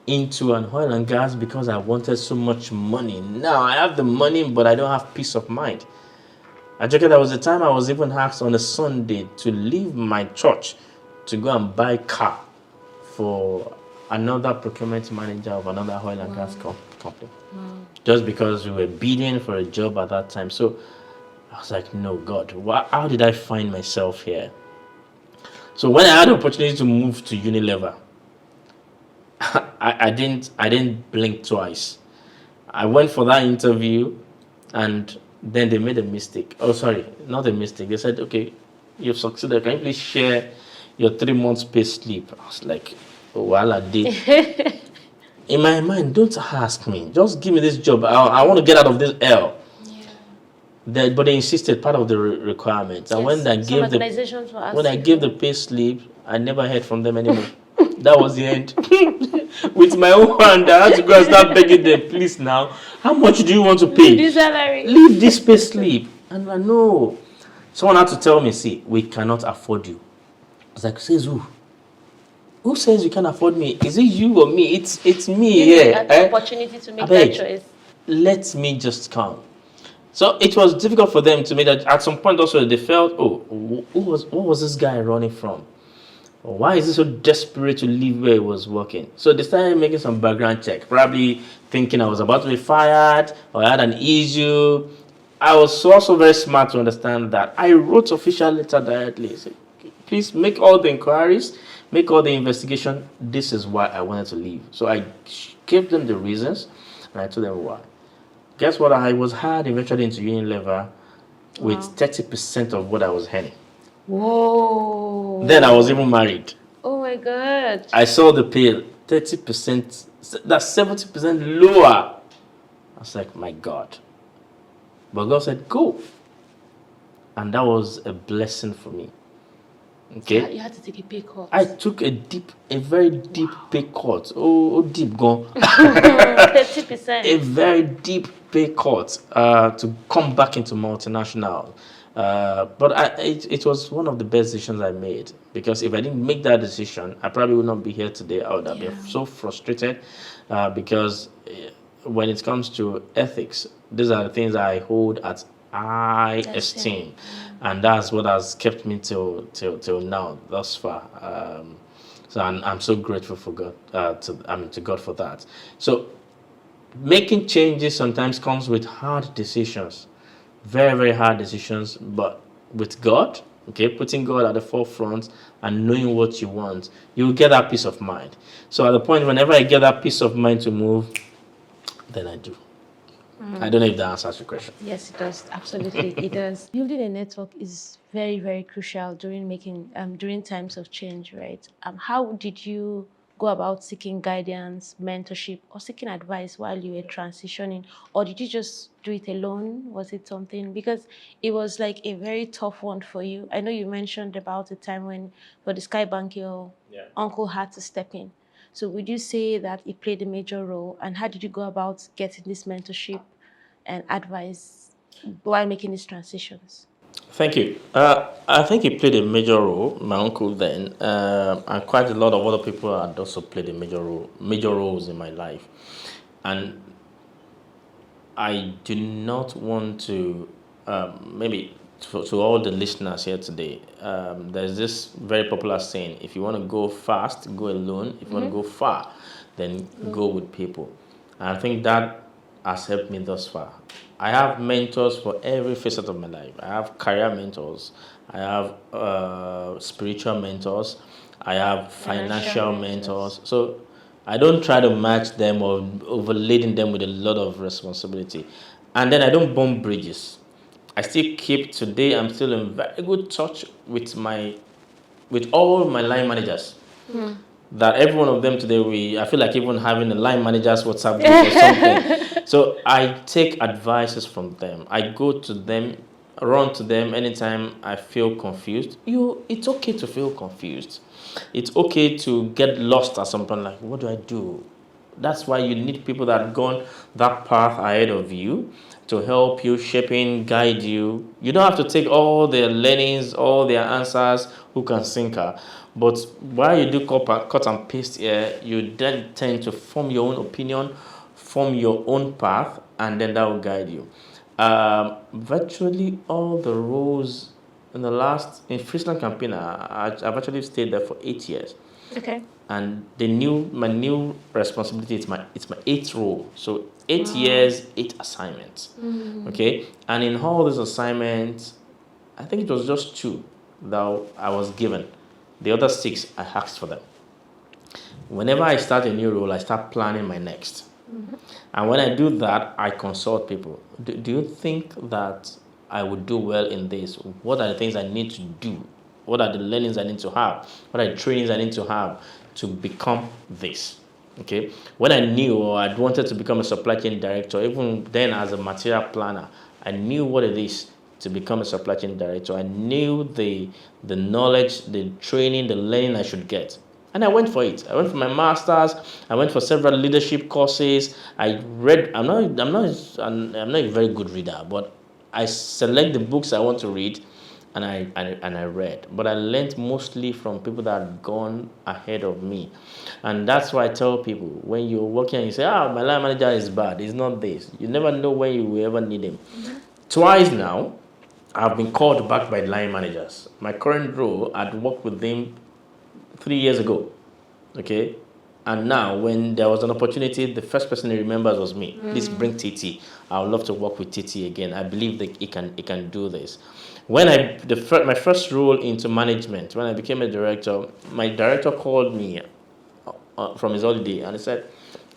into an oil and gas because I wanted so much money? Now I have the money, but I don't have peace of mind. I joke, there was a time I was even asked on a Sunday to leave my church to go and buy car for another procurement manager of another oil and gas company. Just because we were bidding for a job at that time. So I was like, no, God, how did I find myself here? So when I had the opportunity to move to Unilever, I didn't blink twice. I went for that interview, and then they made a mistake. Oh, sorry, not a mistake. They said, okay, you've succeeded. Can you please share your 3 months pay slip? I was like, oh, well, I did. In my mind, don't ask me. Just give me this job. I want to get out of this hell. Yeah. But they insisted, part of the requirements. And when I gave the pay slip, I never heard from them anymore. That was the end. With my own hand, I had to go and start begging them, please now, how much do you want to pay? Leave this pay slip. And I know. Someone had to tell me, see, we cannot afford you. I was like, says who? Who says you can't afford me? Is it you or me? It's me here. An opportunity to make that choice. Let me just come. So it was difficult for them to make that. At some point also they felt, what was this guy running from? Why is he so desperate to leave where he was working? So they started making some background check, probably thinking I was about to be fired or I had an issue. I was also very smart to understand that. I wrote official letter directly. Said, please make all the inquiries, make all the investigation. This is why I wanted to leave. So I gave them the reasons and I told them why. Guess what? I was hired eventually into Unilever with 30% of what I was earning. Whoa. Then I was even married. Oh my God. I saw the pay, 30%, that's 70% lower. I was like, my God. But God said, go. And that was a blessing for me. Okay. So you had to take a pay cut. I took a very deep pay cut. Oh, deep gone. 30%. A very deep pay cut to come back into multinational. But it was one of the best decisions I made, because if I didn't make that decision, I probably would not be here today. I would have been so frustrated because when it comes to ethics, these are the things I hold at high esteem, and that's what has kept me till now, thus far. So I'm so grateful for God, to God for that. So making changes sometimes comes with hard decisions. Very, very hard decisions, but with God, okay, putting God at the forefront and knowing what you want, you'll get that peace of mind. So at the point, whenever I get that peace of mind to move, then I do. I don't know if that answers your question. Yes, it does. Absolutely, it does. Building a network is very, very crucial during times of change, right? How did you go about seeking guidance, mentorship, or seeking advice while you were transitioning? Or did you just do it alone? Was it something? Because it was like a very tough one for you. I know you mentioned about the time when for the Skybank, your uncle had to step in. So would you say that it played a major role? And how did you go about getting this mentorship and advice while making these transitions? Thank you. I think it played a major role, my uncle then, and quite a lot of other people had also played a major roles in my life. And I do not want to, maybe to all the listeners here today, there's this very popular saying, if you want to go fast, go alone. If you want to go far, then go with people. And I think that has helped me thus far. I have mentors for every facet of my life. I have career mentors. I have spiritual mentors. I have financial mentors. So I don't try to match them or overladen them with a lot of responsibility. And then I don't burn bridges. I still keep, today I'm still in very good touch with all my line managers. that every one of them today, I feel like even having a line manager's WhatsApp group or something. So I take advices from them. I go to them, run to them anytime I feel confused. It's okay to feel confused. It's okay to get lost at some point, like, what do I do? That's why you need people that have gone that path ahead of you to help you, shaping, guide you. You don't have to take all their learnings, all their answers, hook and sinker. But while you do cut and paste here, you then tend to form your own opinion, form your own path, and then that will guide you. Virtually all the roles in Friesland campaign, I've actually stayed there for 8 years. Okay. And my new responsibility, it's my 8th role. So 8 years, 8 assignments. Okay. And in all these assignments, I think it was just 2 that I was given. The other 6, I asked for them. Whenever I start a new role, I start planning my next. And when I do that, I consult people. Do you think that I would do well in this? What are the things I need to do? What are the learnings I need to have? What are the trainings I need to have to become this? Okay. When I knew or I wanted to become a supply chain director, even then as a material planner, I knew what it is to become a supply chain director. I knew the knowledge, the training, the learning I should get. And I went for it. I went for my master's. I went for several leadership courses. I read. I'm not a very good reader, but I select the books I want to read, and I read. But I learned mostly from people that had gone ahead of me, and that's why I tell people, when you're working and you say, my line manager is bad. It's not this. You never know when you will ever need him. Twice now, I've been called back by line managers. My current role, I'd worked with them 3 years ago, okay? And now, when there was an opportunity, the first person he remembers was me. Please bring Titi. I would love to work with Titi again. I believe that he can do this. When my first role into management, when I became a director, my director called me from his holiday and he said,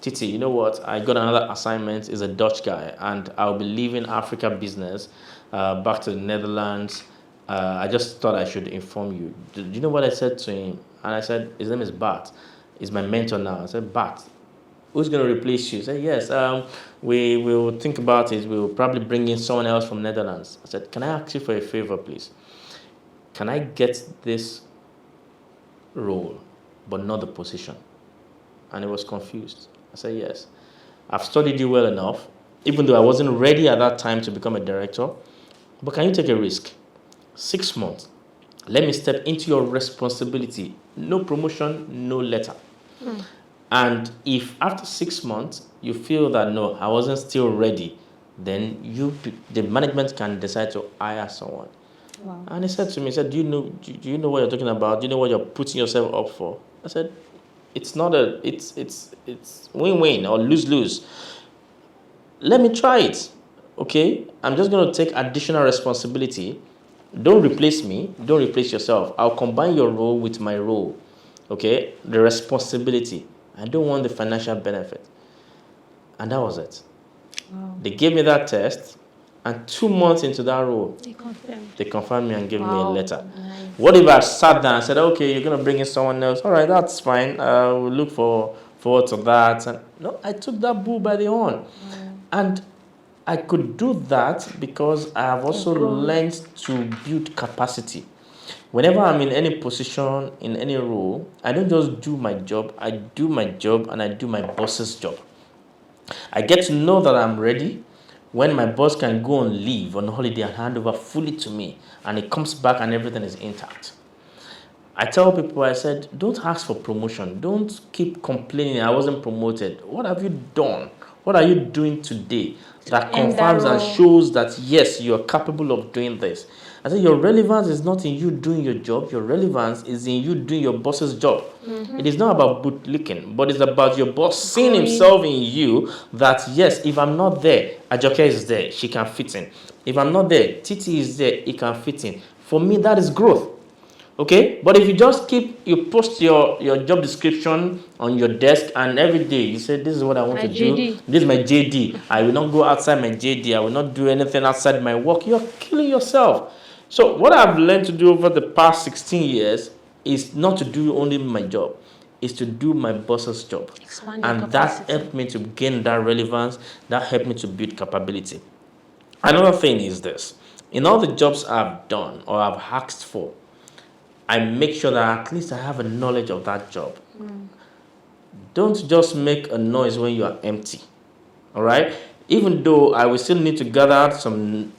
Titi, you know what? I got another assignment. He's a Dutch guy, and I'll be leaving Africa business back to the Netherlands. I just thought I should inform you. Do you know what I said to him? And I said, his name is Bart. He's my mentor now. I said, Bart, who's going to replace you? He said, yes, we will think about it. We'll probably bring in someone else from Netherlands. I said, can I ask you for a favor, please? Can I get this role, but not the position? And he was confused. I said, yes. I've studied you well enough, even though I wasn't ready at that time to become a director. But can you take a risk? 6 months. Let me step into your responsibility. No promotion, no letter. And if after 6 months you feel that no, I wasn't still ready, then the management can decide to hire someone. Wow. And he said to me, do you know what you're talking about? Do you know what you're putting yourself up for? I said, it's win-win or lose-lose. Let me try it. Okay? I'm just going to take additional responsibility. Don't replace me. Don't replace yourself. I'll combine your role with my role. Okay? The responsibility. I don't want the financial benefit. And that was it. Wow. They gave me that test, and 2 months into that role, they confirmed me and gave me a letter. Nice. What if I sat down and said, okay, you're going to bring in someone else? All right, that's fine. We'll look forward to that. And no, I took that bull by the horn. And I could do that because I have also learned to build capacity. Whenever I'm in any position, in any role, I don't just do my job. I do my job and I do my boss's job. I get to know that I'm ready when my boss can go on leave, on holiday, and hand over fully to me, and he comes back and everything is intact. I tell people, I said, don't ask for promotion. Don't keep complaining I wasn't promoted. What have you done? What are you doing today that confirms and shows that, yes, you are capable of doing this? I said, your relevance is not in you doing your job. Your relevance is in you doing your boss's job. Mm-hmm. It is not about bootlicking, but it's about your boss seeing himself in you that, yes, if I'm not there, Ajoke is there. She can fit in. If I'm not there, Titi is there. He can fit in. For me, that is growth. Okay? But if you just you post your job description on your desk and every day you say, this is what I want to do. This is my JD. I will not go outside my JD. I will not do anything outside my work. You're killing yourself. So what I've learned to do over the past 16 years is not to do only my job. is to do my boss's job. Expand your And that capacity. helped me to gain that relevance, that helped me to build capability. Another thing is this. In all the jobs I've done or I've asked for, I make sure that at least I have a knowledge of that job. Don't just make a noise when you are empty. All right? Even though I will still need to gather some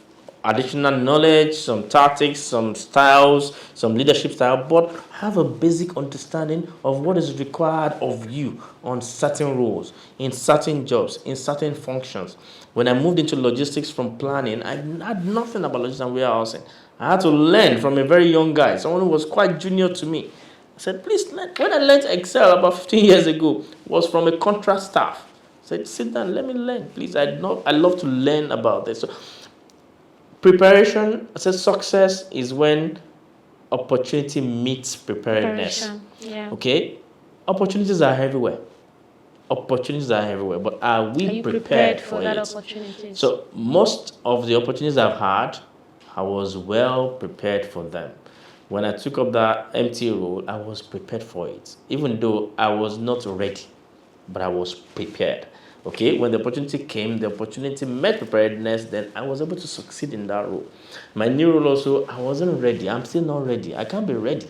additional knowledge, some tactics, some styles, some leadership style, but have a basic understanding of what is required of you on certain roles, in certain jobs, in certain functions. When I moved into logistics from planning, I had nothing about logistics and warehousing. I had to learn from a very young guy, someone who was quite junior to me. I said, please learn. When I learned Excel about 15 years ago, was from a contract staff. I said, sit down, let me learn, please. I love to learn about this. So preparation, I said success is when opportunity meets preparedness. Yeah. Okay? Opportunities are everywhere. Opportunities are everywhere, but are we prepared for that it? opportunity? So most of the opportunities I've had, I was well prepared for them. When I took up that MT role, I was prepared for it, even though I was not ready, but I was prepared. Okay, when the opportunity came, the opportunity met preparedness, then I was able to succeed in that role. My new role also, I wasn't ready. I'm still not ready. I can't be ready.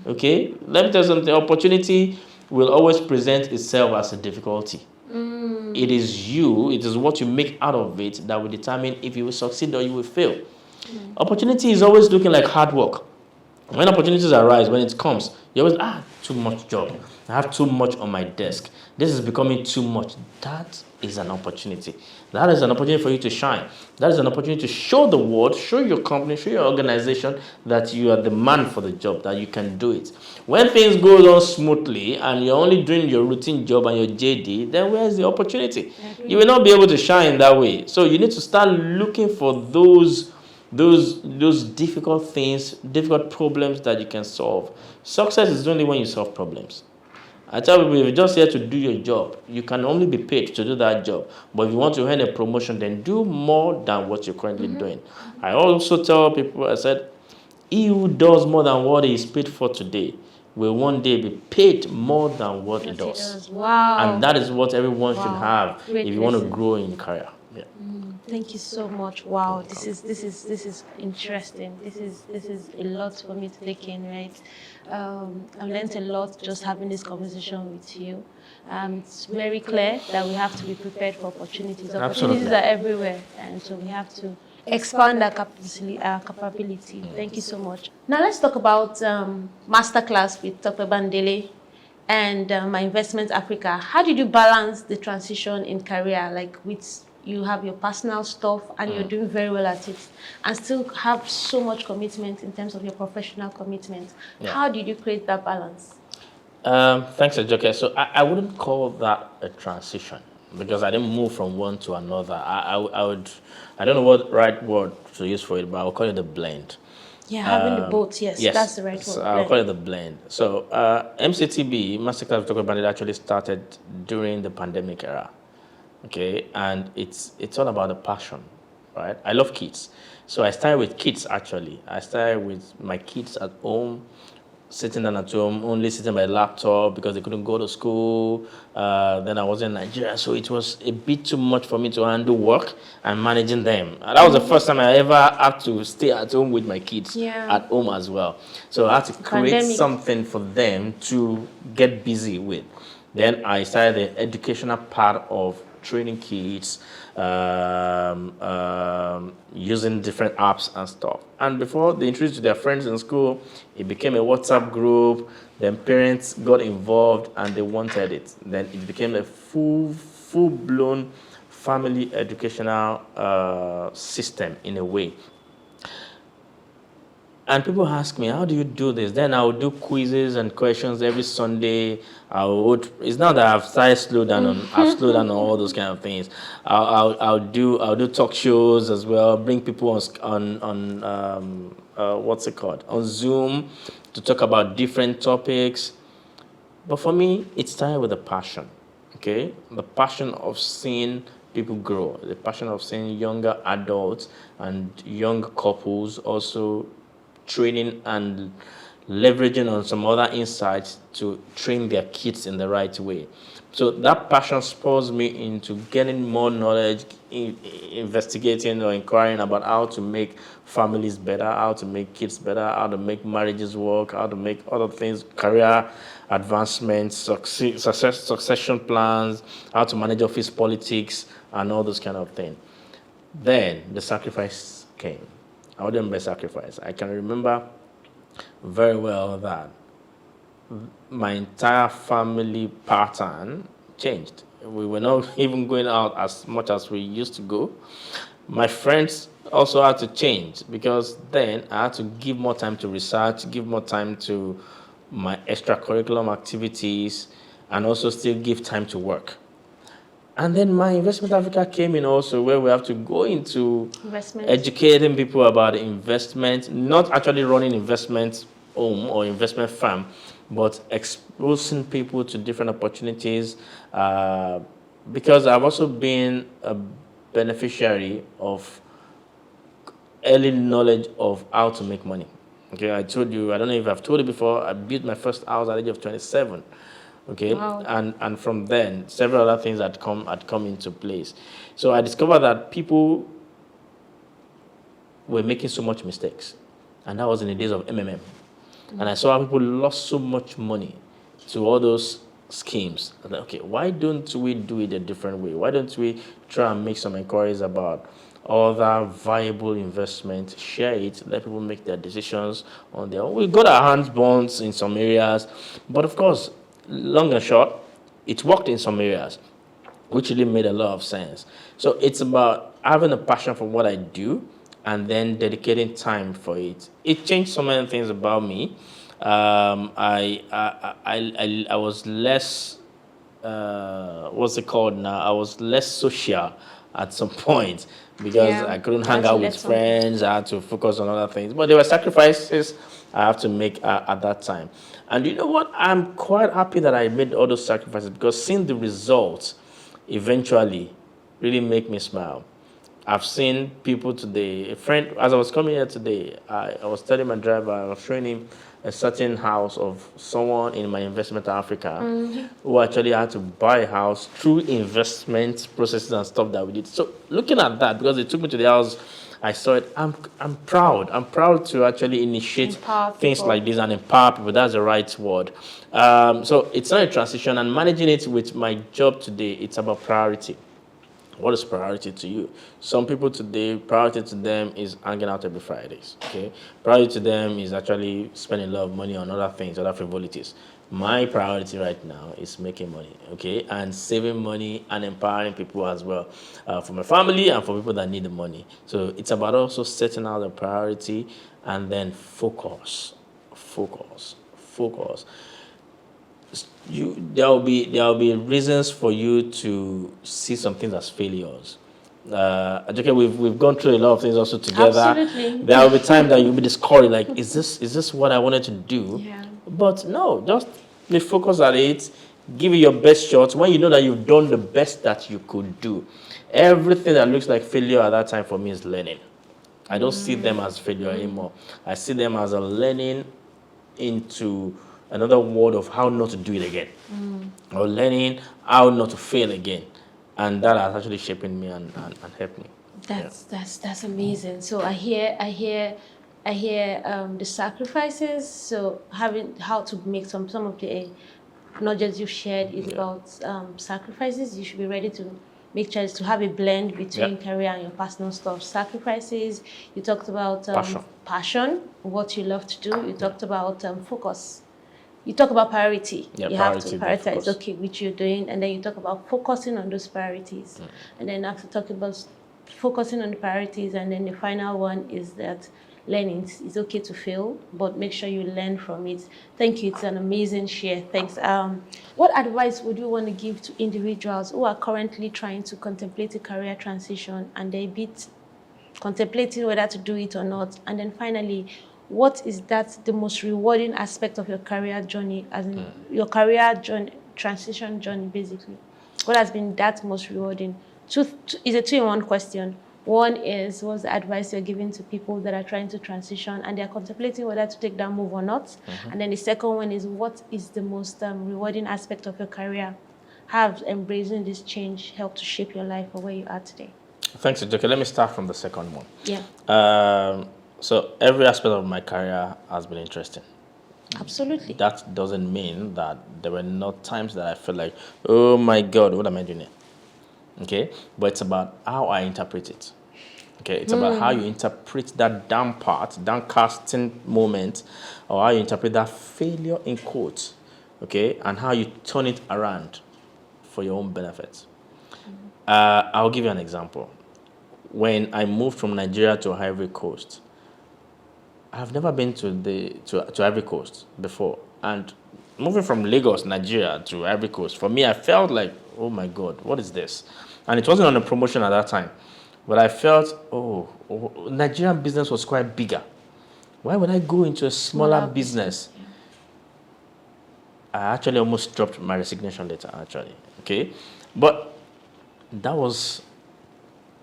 Okay, let me tell you something. Opportunity will always present itself as a difficulty. It is you, it is what you make out of it that will determine if you will succeed or you will fail. Opportunity is always looking like hard work. When opportunities arise, when it comes, you always, too much job. I have too much on my desk. This is becoming too much. That is an opportunity. That is an opportunity for you to shine. That is an opportunity to show the world, show your company, show your organization that you are the man for the job, that you can do it. When things go on smoothly and you're only doing your routine job and your JD, then where's the opportunity? You will not be able to shine that way. So you need to start looking for those difficult things, difficult problems that you can solve. Success is only when you solve problems. I tell people, if you're just here to do your job, you can only be paid to do that job. But if you want to earn a promotion, then do more than what you're currently doing. I also tell people, I said, he who does more than what he is paid for today will one day be paid more than what he does. Wow. And that is what everyone should have Great if you want to lesson. grow in career. Yeah. Thank you so much. Wow, this is interesting. This is a lot for me to take in, right? I've learned a lot just having this conversation with you. It's very clear that we have to be prepared for opportunities. Opportunities are everywhere, and so we have to expand our capability. Thank you so much. Now let's talk about Masterclass with Tope Bandele and My Investment Africa. How did you balance the transition in career, like with you have your personal stuff and you're doing very well at it, and still have so much commitment in terms of your professional commitment? Yeah. How did you create that balance? Thanks, Ajoke. So I wouldn't call that a transition because I didn't move from one to another. I don't know what right word to use for it, but I'll call it a blend. Yeah, having the both, yes, that's the right word. So I'll call it the blend. So MCTB, Masterclass with Tope Bandele, actually started during the pandemic era. Okay, and it's all about the passion, right? I love kids. So I started with kids, actually. I started with my kids at home, sitting down at home, only sitting by laptop because they couldn't go to school. Then I was in Nigeria, so it was a bit too much for me to handle work and managing them. And that was the first time I ever had to stay at home with my kids at home as well. So I had to create something for them to get busy with. Then I started the educational part of training kids, using different apps and stuff. And before they introduced to their friends in school, it became a WhatsApp group. Then parents got involved and they wanted it. Then it became a full-blown family educational system in a way. And people ask me, how do you do this? Then I would do quizzes and questions every Sunday. It's not that I've slowed down on all those kind of things. I'll do talk shows as well. Bring people on what's it called, on Zoom, to talk about different topics. But for me, it started with a passion. Okay, the passion of seeing people grow, the passion of seeing younger adults and young couples also training and leveraging on some other insights to train their kids in the right way. So that passion spurs me into getting more knowledge, investigating or inquiring about how to make families better, how to make kids better, how to make marriages work, how to make other things, career advancements, succession plans, how to manage office politics, and all those kind of things. Then the sacrifice came. I wouldn't be sacrifice. I can remember very well that my entire family pattern changed. We were not even going out as much as we used to go. My friends also had to change because then I had to give more time to research, give more time to my extracurricular activities, and also still give time to work. And then my Investment Africa came in also, where we have to go into educating people about investment, not actually running investment home or investment firm, but exposing people to different opportunities. Because I've also been a beneficiary of early knowledge of how to make money. Okay, I told you, I don't know if I've told you before, I built my first house at the age of 27. Okay, wow. And from then several other things had come into place. So I discovered that people were making so much mistakes, and that was in the days of MMM. And I saw how people lost so much money to all those schemes. I thought, okay, why don't we do it a different way? Why don't we try and make some inquiries about other viable investment, share it, let people make their decisions on their own. We got our hands burnt in some areas, but of course, long and short, it worked in some areas, which really made a lot of sense. So it's about having a passion for what I do and then dedicating time for it. It changed so many things about me. I was less, what's it called now? I was less social at some point because I couldn't hang out with friends. I had to focus on other things. But there were sacrifices I have to make at that time. And you know what? I'm quite happy that I made all those sacrifices because seeing the results eventually really make me smile. I've seen people today, a friend, as I was coming here today, I was telling my driver, I was showing him a certain house of someone in my Investment Africa who actually had to buy a house through investment processes and stuff that we did. So looking at that, because they took me to the house, I saw it, I'm proud. I'm proud to actually initiate things like this and empower people. That's the right word. So it's not a transition, and managing it with my job today, it's about priority. What is priority to you? Some people today, priority to them is hanging out every Fridays. Okay, priority to them is actually spending a lot of money on other things, other frivolities. My priority right now is making money, okay, and saving money and empowering people as well, for my family and for people that need the money. So it's about also setting out a priority and then focus. There'll be reasons for you to see some things as failures. Okay, we've gone through a lot of things also together. Absolutely. There will be time that you'll be discouraged, like, is this what I wanted to do? Yeah. But no, just be focused at it, give it your best shot. When you know that you've done the best that you could do, everything that looks like failure at that time for me is learning. I don't see them as failure anymore. I see them as a learning into another word of how not to do it again, or learning how not to fail again, and that has actually shaped me and helped me. That's amazing. So I hear the sacrifices. So having how to make some of the knowledge you've shared is about sacrifices. You should be ready to make choices, to have a blend between career and your personal stuff. Sacrifices. You talked about passion, what you love to do. You talked about focus. You talk about priority. Yeah, you have to prioritize, okay, which you're doing, and then you talk about focusing on those priorities. And then after talking about focusing on the priorities, and then the final one is that learning. It's okay to fail, but make sure you learn from it. Thank you. It's an amazing share. Thanks. What advice would you want to give to individuals who are currently trying to contemplate a career transition and they're a bit contemplating whether to do it or not? And then finally, what is the most rewarding aspect of your career journey, as in your career journey, transition journey, basically? What has been that most rewarding? Is a two-in-one question. One is, what's the advice you're giving to people that are trying to transition and they're contemplating whether to take that move or not? And then the second one is, what is the most rewarding aspect of your career? How have embracing this change helped to shape your life or where you are today? Thanks, Joke. Let me start from the second one. Yeah. So every aspect of my career has been interesting. Absolutely. That doesn't mean that there were not times that I felt like, oh my God, what am I doing here? Okay, but it's about how I interpret it. Okay, it's about how you interpret that downcasting moment, or how you interpret that failure in quotes, okay, and how you turn it around for your own benefit. I'll give you an example. When I moved from Nigeria to Ivory Coast, I've never been to Ivory Coast before, and moving from Lagos, Nigeria to Ivory Coast, for me, I felt like, oh my God, what is this? And it wasn't on a promotion at that time, but I felt, Nigerian business was quite bigger. Why would I go into a smaller business? Yeah. I actually almost dropped my resignation letter, actually. Okay, but that was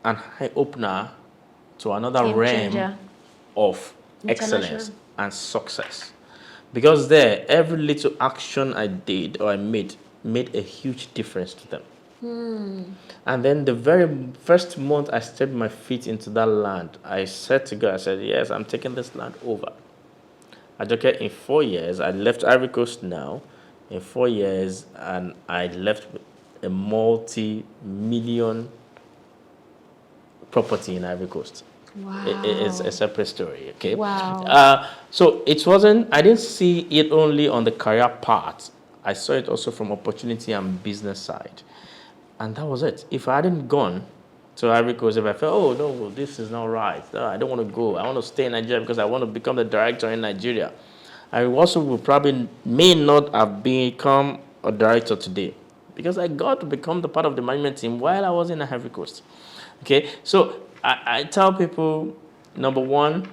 an eye opener to another Game realm changer. of excellence International. and success. Because there, every little action I did or I made a huge difference to them. And then the very first month I stepped my feet into that land, I said to God, I said, yes, I'm taking this land over. Ajoke, in 4 years, I left Ivory Coast now. In 4 years, and I left with a multi-million property in Ivory Coast. Wow. It's a separate story, okay? Wow. So it wasn't, I didn't see it only on the career part. I saw it also from opportunity and business side. And that was it. If I hadn't gone to Ivory Coast, if I felt, oh, no, this is not right. No, I don't want to go. I want to stay in Nigeria because I want to become the director in Nigeria. I also may not have become a director today because I got to become the part of the management team while I was in Ivory Coast. Okay, so I tell people, number one,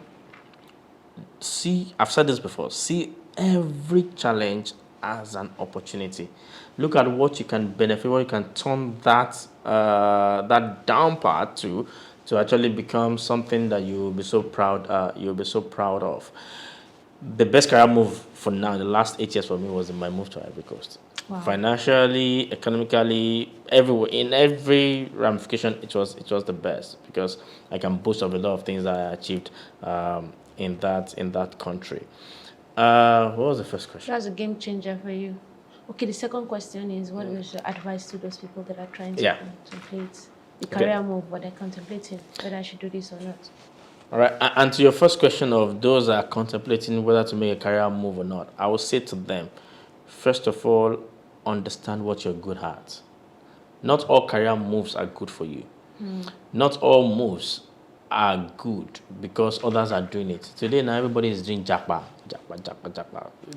I've said this before, see every challenge as an opportunity. Look at what you can benefit, what you can turn that down part to actually become something that you'll be so proud of. The best career move for now, the last 8 years for me, was my move to Ivory Coast. Wow. Financially, economically, everywhere, in every ramification, it was the best because I can boast of a lot of things that I achieved in that country. What was the first question? That's a game changer for you. Okay, the second question is, what was your advice to those people that are trying to contemplate the career move, but they're contemplating whether I should do this or not? All right, and to your first question of those that are contemplating whether to make a career move or not, I will say to them, first of all, understand what you're good at. Not all career moves are good for you. Not all moves are good because others are doing it. Today now everybody is doing japa.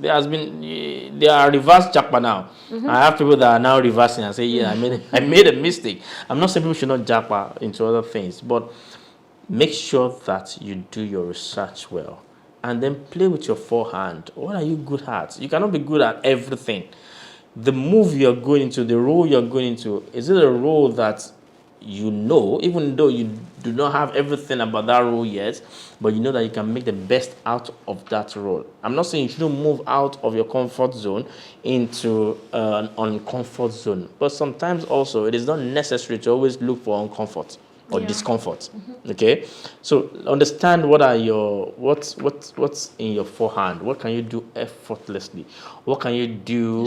There are reverse japa now. I have people that are now reversing and say, yeah, I made a mistake. I'm not saying people should not japa into other things, but make sure that you do your research well and then play with your forehand. What are you good at? You cannot be good at everything. The move you're going into, the role you're going into, is it a role that you know, even though you do not have everything about that role yet, but you know that you can make the best out of that role? I'm not saying you shouldn't move out of your comfort zone into an uncomfort zone, but sometimes also it is not necessary to always look for uncomfort or discomfort. Okay, so understand what are what's in your forehand. What can you do effortlessly? What can you do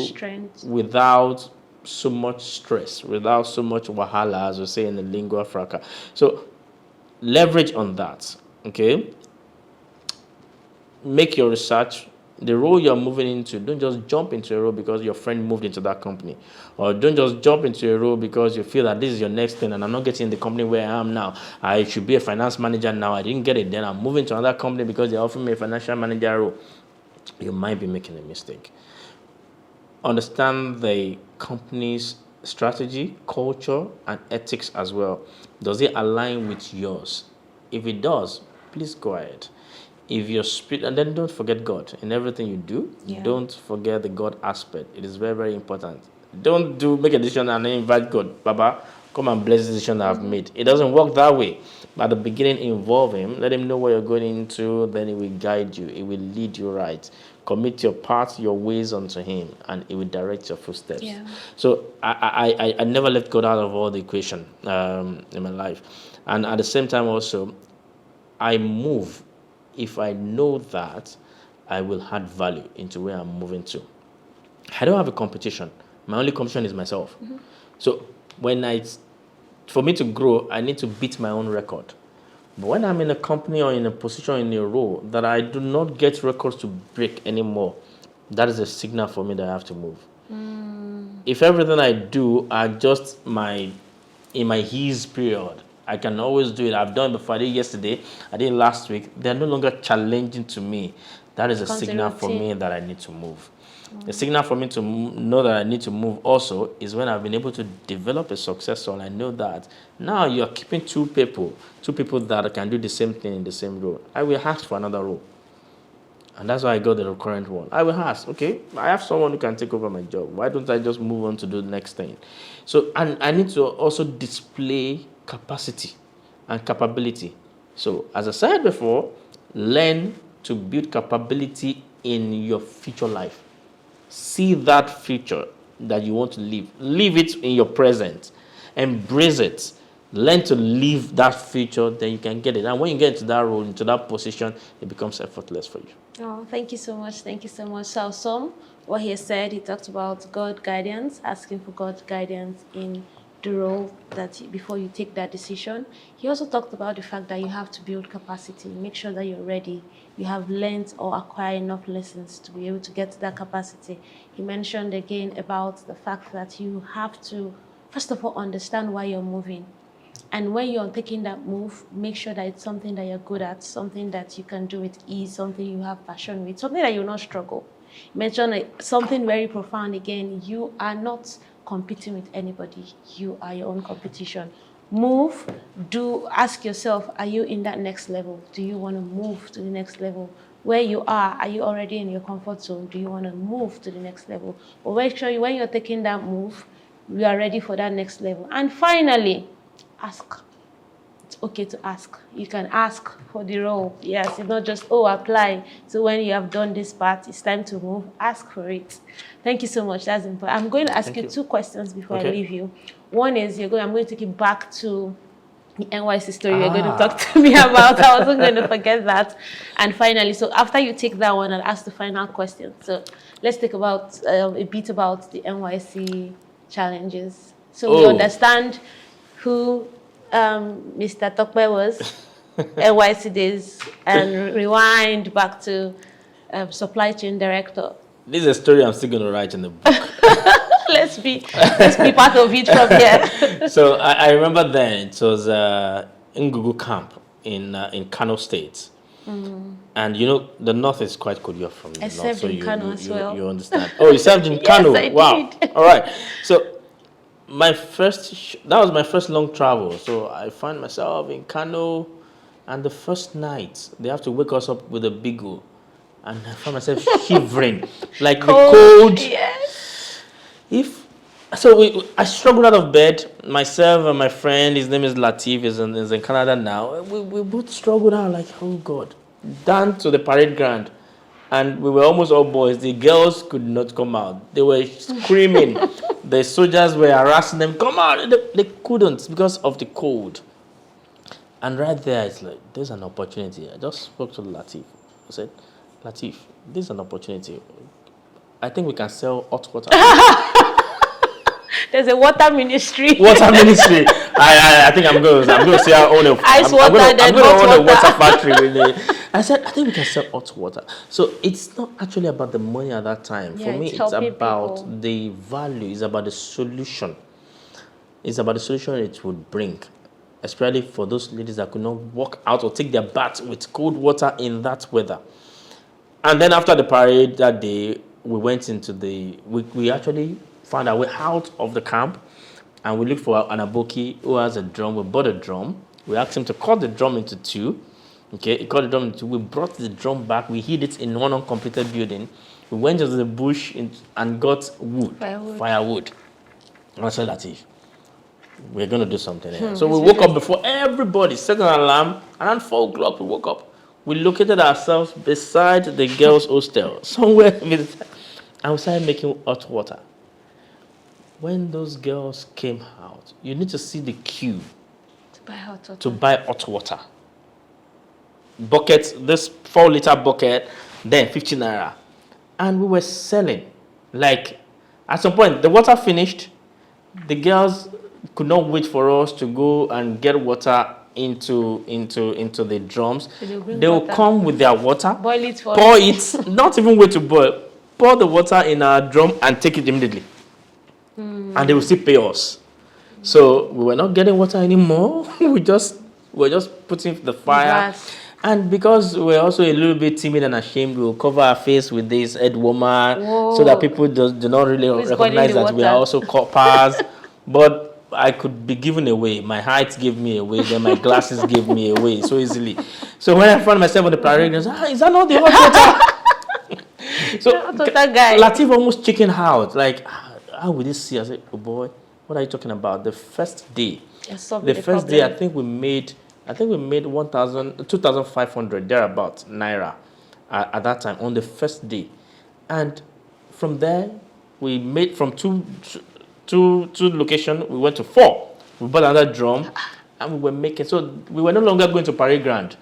without so much stress, without so much wahala, as we say in the lingua franca? So leverage on that. Okay, make your research. The role you're moving into, don't just jump into a role because your friend moved into that company. Or don't just jump into a role because you feel that this is your next thing and I'm not getting in the company where I am now. I should be a finance manager now. I didn't get it then. I'm moving to another company because they're offering me a financial manager role. You might be making a mistake. Understand the company's strategy, culture, and ethics as well. Does it align with yours? If it does, please go ahead. If your spirit, and then don't forget God in everything you do. Don't forget the God aspect. It is very, very important. Don't make a decision and then invite God. Baba, come and bless the decision I've made. It doesn't work that way. At the beginning, involve him. Let him know what you're going into. Then he will guide you. He will lead you right. Commit your path, your ways unto him, and he will direct your footsteps. Yeah. So I never left God out of all the equation in my life. And at the same time also, I move if I know that I will add value into where I'm moving to. I don't have a competition. My only competition is myself. So for me to grow, I need to beat my own record. But when I'm in a company or in a position, in a role that I do not get records to break anymore, that is a signal for me that I have to move. If everything I do are just in my ease period, I can always do it. I've done it before. I did yesterday. I did last week. They're no longer challenging to me. That is a signal for me that I need to move. The signal for me to know that I need to move also is when I've been able to develop a successor, and I know that now you're keeping two people that can do the same thing in the same role. I will ask for another role. And that's why I got the current one. I will ask, okay, I have someone who can take over my job. Why don't I just move on to do the next thing? So, and I need to also display capacity and capability. So, as I said before, learn to build capability in your future life. See that future that you want to live. Live it in your present. Embrace it. Learn to live that future, then you can get it. And when you get into that role, into that position, it becomes effortless for you. Oh, thank you so much. Thank you so much. So, what he said, he talked about God guidance, asking for God's guidance in the role before you take that decision. He also talked about the fact that you have to build capacity, make sure that you're ready. You have learned or acquired enough lessons to be able to get to that capacity. He mentioned again about the fact that you have to, first of all, understand why you're moving. And when you're taking that move, make sure that it's something that you're good at, something that you can do with ease, something you have passion with, something that you'll not struggle. You mentioned something very profound again. You are not competing with anybody. You are your own competition. Move. Ask yourself, are you in that next level? Do you want to move to the next level? Where you are you already in your comfort zone? Do you want to move to the next level? But make sure when you're taking that move, you are ready for that next level. And finally, ask. It's okay to ask. You can ask for the role. Yes, it's not just, apply. So when you have done this part, it's time to move. Ask for it. Thank you so much. That's important. I'm going to ask you two questions before I leave you. One is, I'm going to take you back to the NYC story you're going to talk to me about. I wasn't going to forget that. And finally, so after you take that one, I'll ask the final question. So let's talk about a bit about the NYC challenges. So we understand who Mr. Tope was, NYC days, and rewind back to supply chain director. This is a story I'm still going to write in the book. Let's be part of it from here. So I remember then it was Ngugu camp in Kano State. And the north is quite good. You're from the north, served in Kano as well. You understand. Oh, you served in Kano. Yes, I wow. did. All right. So that was my first long travel. So I found myself in Kano, and the first night they have to wake us up with a bigu, and I found myself shivering, like cold. The cold. Yes. I struggled out of bed. Myself and my friend, his name is Latif, is in Canada now. We both struggled out, like, oh God, down to the parade ground. And we were almost all boys. The girls could not come out. They were screaming. The soldiers were harassing them. Come out! They couldn't because of the cold. And right there, it's like, there's an opportunity. I just spoke to Latif. I said, Latif, this is an opportunity. I think we can sell hot water. There's a water ministry. Water ministry. I think I'm going to say I own ice water. I'm going to own a water factory with it. I said, I think we can sell hot water. So it's not actually about the money at that time. For me, it's about the value. It's about the solution. It's about the solution it would bring, especially for those ladies that could not walk out or take their bath with cold water in that weather. And then after the parade that day, we went into we actually found our way out of the camp, and we looked for an aboki who has a drum. We bought a drum. We asked him to cut the drum into two. Okay, he cut the drum into two. We brought the drum back. We hid it in one uncompleted building. We went into the bush and got firewood. And I said, Latif, we're going to do something here. So we woke up before everybody, set an alarm. Around 4 o'clock, we woke up. We located ourselves beside the girls' hostel, somewhere, and we started making hot water. When those girls came out, you need to see the queue to buy hot water. Buckets, this 4-liter bucket, then 15 naira. And we were selling. Like, at some point, the water finished. The girls could not wait for us to go and get water into the drums. So they will come with their water, boil it for pour it, not even wait to boil, pour the water in our drum and take it immediately. And they will still pay us. So we were not getting water anymore. we were just putting the fire. And because we're also a little bit timid and ashamed, we'll cover our face with this head warmer so that people do not really recognize that we are also coppers. But I could be given away. My height gave me away, then my glasses gave me away so easily. So when I found myself on the parade, I was like, is that not the hot water? So guy. Latif almost chickened out. Like, how would this see? I said, oh boy, what are you talking about? The first day, I think we made 2,500 thereabouts naira at that time on the first day, and from there we made from two locations. We went to 4. We bought another drum, and we were making. So we were no longer going to parade ground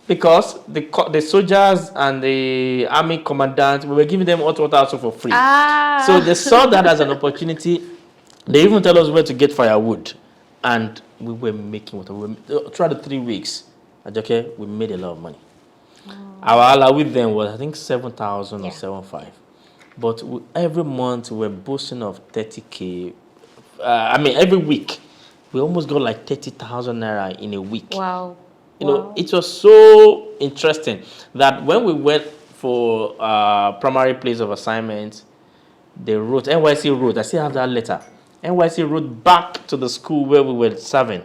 because the soldiers and the army commandants, we were giving them hot water also for free. So they saw that as an opportunity. They even tell us where to get firewood. And we were making water. Throughout the 3 weeks, okay, we made a lot of money. Our allowance with them was, I think, 7,000 or 7,500. But every month, we were boasting of 30K. Every week, we almost got like 30,000 naira in a week. Wow. You know, it was so interesting that when we went for primary place of assignment, they wrote, NYC wrote, I still have that letter. NYC wrote back to the school where we were serving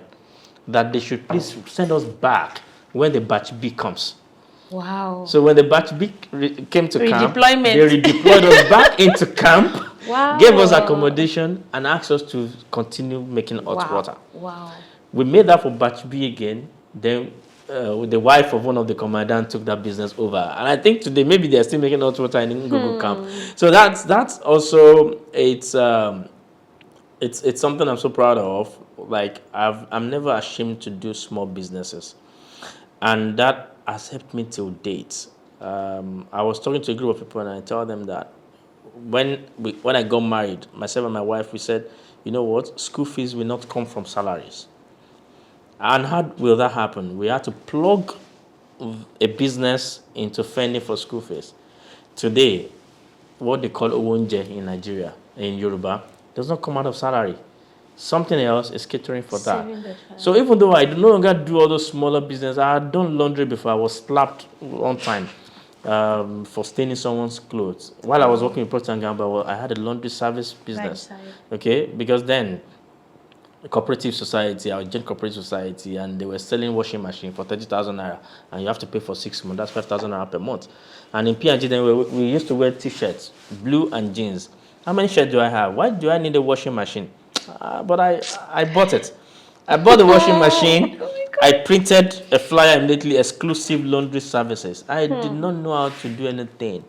that they should please send us back when the batch B comes. Wow. So when the batch B came to camp, they redeployed us back into camp, gave us accommodation, and asked us to continue making hot water. Wow. We made that for batch B again. Then the wife of one of the commandants took that business over. And I think today maybe they're still making hot water in Google camp. So that's also, it's something I'm so proud of. Like, I'm never ashamed to do small businesses, and that has helped me till date. I was talking to a group of people, and I told them that when I got married, myself and my wife, we said, you know what, school fees will not come from salaries. And how will that happen? We had to plug a business into fending for school fees. Today, what they call Owonje in Nigeria, in Yoruba, does not come out of salary. Something else is catering for that. So even though I no longer do all those smaller business, I had done laundry before. I was slapped one time for staining someone's clothes. While I was working with Procter & Gamble, I had a laundry service business. Okay, because then cooperative society, I joined cooperative society, and they were selling washing machine for 30,000 naira, and you have to pay for 6 months. That's 5,000 naira per month. And in P&G, then we used to wear T-shirts, blue and jeans. How many shirts do I have? Why do I need a washing machine? But I bought it. I bought the washing machine. I printed a flyer immediately, exclusive laundry services. I did not know how to do anything.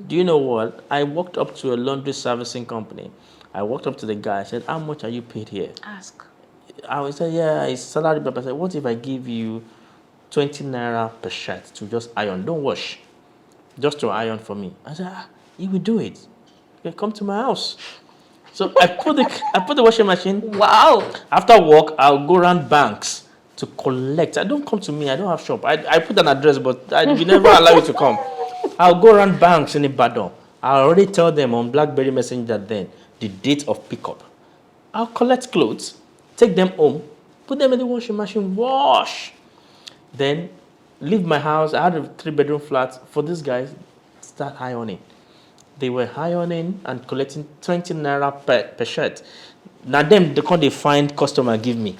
Do you know what? I walked up to a laundry servicing company. I walked up to the guy. I said, how much are you paid here? Ask. I said, yeah, it's salary. But I said, what if I give you 20 naira per shirt to just iron? Don't wash. Just to iron for me. I said, you will do it. Come to my house. So I put the washing machine. Wow. After work, I'll go around banks to collect. Don't come to me. I don't have shop. I put an address, but I will never allow you to come. I'll go around banks in Ibadan. I already tell them on BlackBerry Messenger then the date of pickup. I'll collect clothes, take them home, put them in the washing machine, wash. Then leave my house. I had a 3-bedroom flat. For these guys, start ironing. They were ironing and collecting 20 naira per shirt. Now they find customer give me.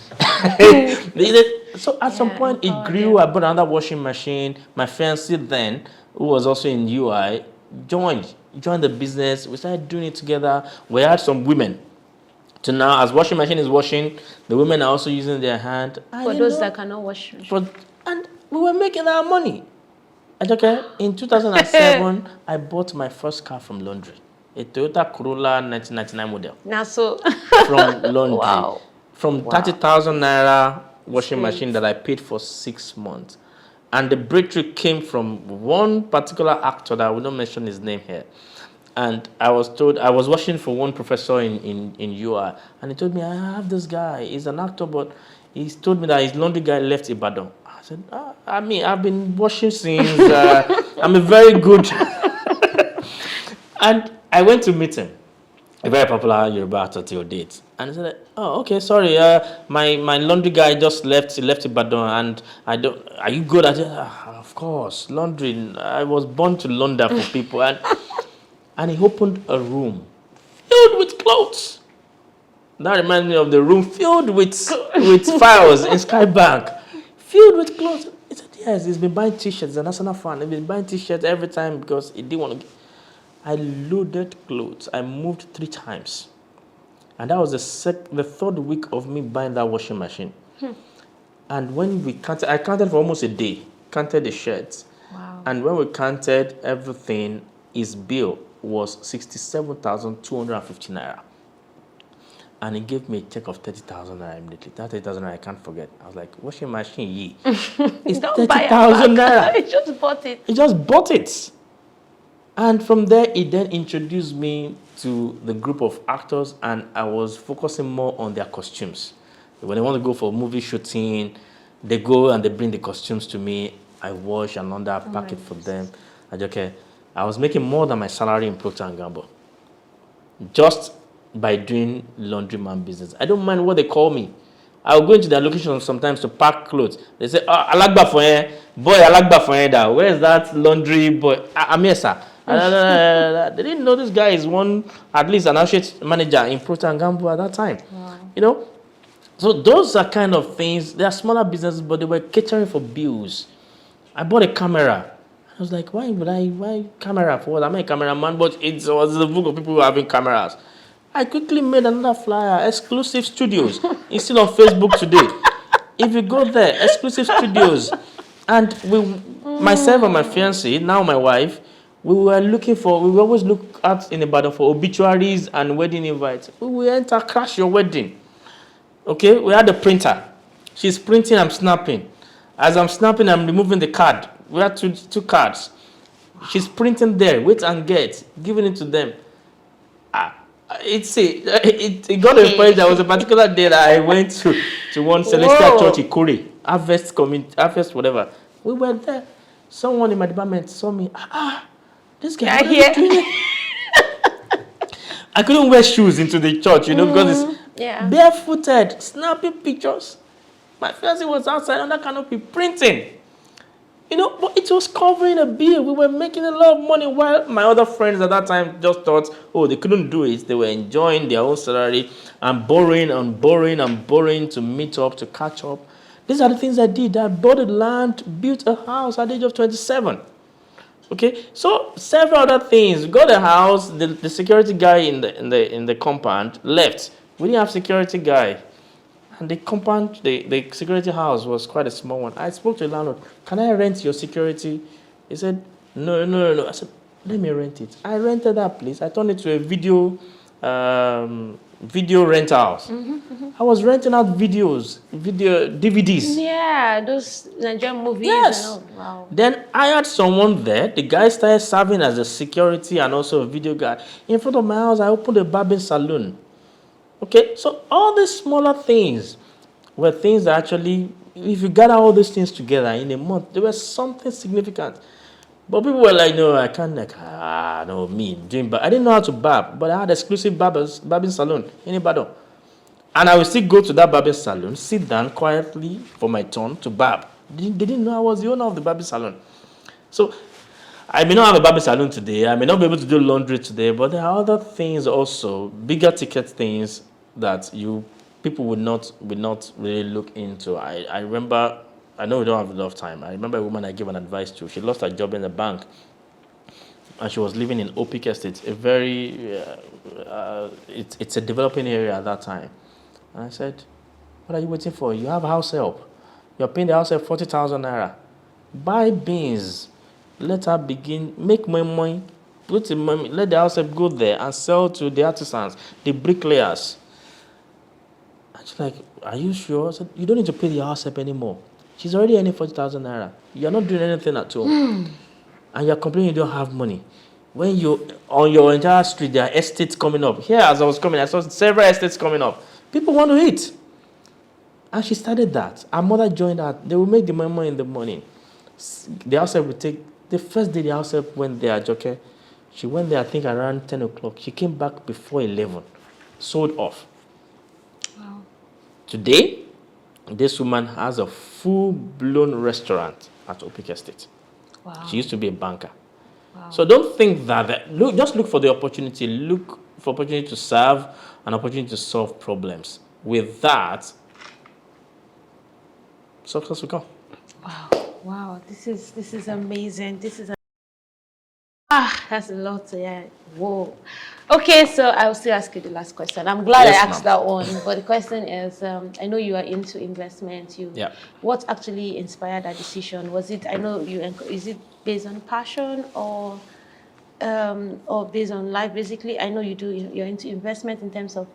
So at some point it grew. I bought another washing machine. My fiancé then, who was also in UI, joined the business. We started doing it together. We had some women To now, as washing machine is washing, the women are also using their hand. For those that cannot wash. And we were making our money. And okay, in 2007, I bought my first car from laundry. A Toyota Corolla 1999 model. Now so. From laundry. Wow. From 30,000 naira washing machine that I paid for 6 months. And the breakthrough came from one particular actor that I will not mention his name here. And I was told, I was watching for one professor in UI, and he told me, I have this guy, he's an actor, but he's told me that his laundry guy left Ibadan. I said, I've been washing since, I'm a very good. And I went to meet him, a very popular Yoruba actor till date. And he said, oh, okay, sorry, my laundry guy just left Ibadan, and are you good at it? Of course, laundry, I was born to launder for people. And he opened a room filled with clothes. That reminds me of the room filled with files in Skybank. Filled with clothes. He said, yes, he's been buying t-shirts. He's a national fan. He's been buying t-shirts every time because he didn't want to. I loaded clothes. I moved 3 times. And that was the third week of me buying that washing machine. And when we counted, I counted for almost a day. Counted the shirts. Wow. And when we counted everything, his bill was 67,250 naira. And he gave me a check of 30,000 naira immediately. That 30,000 naira I can't forget. I was like, washing machine, ye. It's 30,000 naira. He just bought it. He just bought it. And from there, he then introduced me to the group of actors, and I was focusing more on their costumes. When they want to go for movie shooting, they go and they bring the costumes to me. I wash and launder, pack it for them. I was making more than my salary in Procter & Gamble just by doing laundryman business. I don't mind what they call me. I'll go into their location sometimes to pack clothes. They say, Alagba for you. Boy, Alagba for you. Where's that laundry boy? I'm here, sir. They didn't know this guy is at least an associate manager in Procter & Gamble at that time. Wow. You know? So those are kind of things. They are smaller businesses, but they were catering for bills. I bought a camera. I was like, why camera for what? I'm a cameraman, but it was the book of people who are having cameras. I quickly made another flyer, exclusive studios. It's still on Facebook today. If you go there, exclusive studios. And myself and my fiancée, now my wife, we always look at in Ibadan for obituaries and wedding invites. We will enter, crash your wedding. Okay, we had a printer. She's printing, I'm snapping. As I'm snapping, I'm removing the card. We had two cards. She's printing there, wait and get, giving it to them. It got a point. There was a particular day that I went to one Celestial Church in Kure, Harvest, whatever. We went there. Someone in my department saw me. This guy. I couldn't wear shoes into the church, because it's barefooted, snapping pictures. My fiancé was outside under canopy printing. But it was covering a bill. We were making a lot of money while my other friends at that time just thought, they couldn't do it. They were enjoying their own salary and borrowing to meet up, to catch up. These are the things I did. I bought a land, built a house at the age of 27. Okay, so several other things. We got a house. The security guy in the compound left. We didn't have security guy. And the compound, the security house was quite a small one. I spoke to the landlord, can I rent your security? He said, no. I said, let me rent it. I rented that place. I turned it to a video rental house. I was renting out video DVDs. Yeah, those Nigerian movies. Yes. Wow. Then I had someone there. The guy started serving as a security and also a video guy. In front of my house, I opened a barbing salon. Okay, so all these smaller things were things that actually, if you gather all these things together in a month, there was something significant. But people were like, no, I can't, me doing barb. I didn't know how to barb, but I had exclusive barbing salon in Ibadan. And I would still go to that barbing salon, sit down quietly for my turn to barb. They didn't know I was the owner of the barbing salon. So I may not have a barbing salon today. I may not be able to do laundry today, but there are other things also, bigger ticket things that people would not really look into. I remember, I know we don't have a lot of time. I remember a woman I gave an advice to. She lost her job in the bank, and she was living in Opik Estate, a very it's a developing area at that time. And I said, what are you waiting for? You have house help. You're paying the house help 40,000 naira. Buy beans. Let her begin, make more money, put the money, let the house help go there and sell to the artisans, the bricklayers. And she's like, are you sure? I said, you don't need to pay the house help anymore. She's already earning 40,000 naira. You're not doing anything at all. And you're complaining you don't have money. When you, on your entire street, there are estates coming up. Here, as I was coming, I saw several estates coming up. People want to eat. And she started that. Her mother joined her. They will make the money in the morning. The house help will take, the first day the house help went there, Joke, she went there, I think, around 10 o'clock. She came back before 11. Sold off. Wow. Today, this woman has a full-blown restaurant at Opik Estate. Wow. She used to be a banker. Wow. So don't think just look for the opportunity. Look for opportunity to serve, an opportunity to solve problems. With that, success will come. Wow. Wow. This is amazing. That's a lot. Yeah. Whoa. Okay, so I will still ask you the last question. I'm glad Yes, I asked that one. But the question is, I know you are into investment. What actually inspired that decision? Was it? I know you. Is it based on passion or based on life? Basically, I know you're into investment in terms of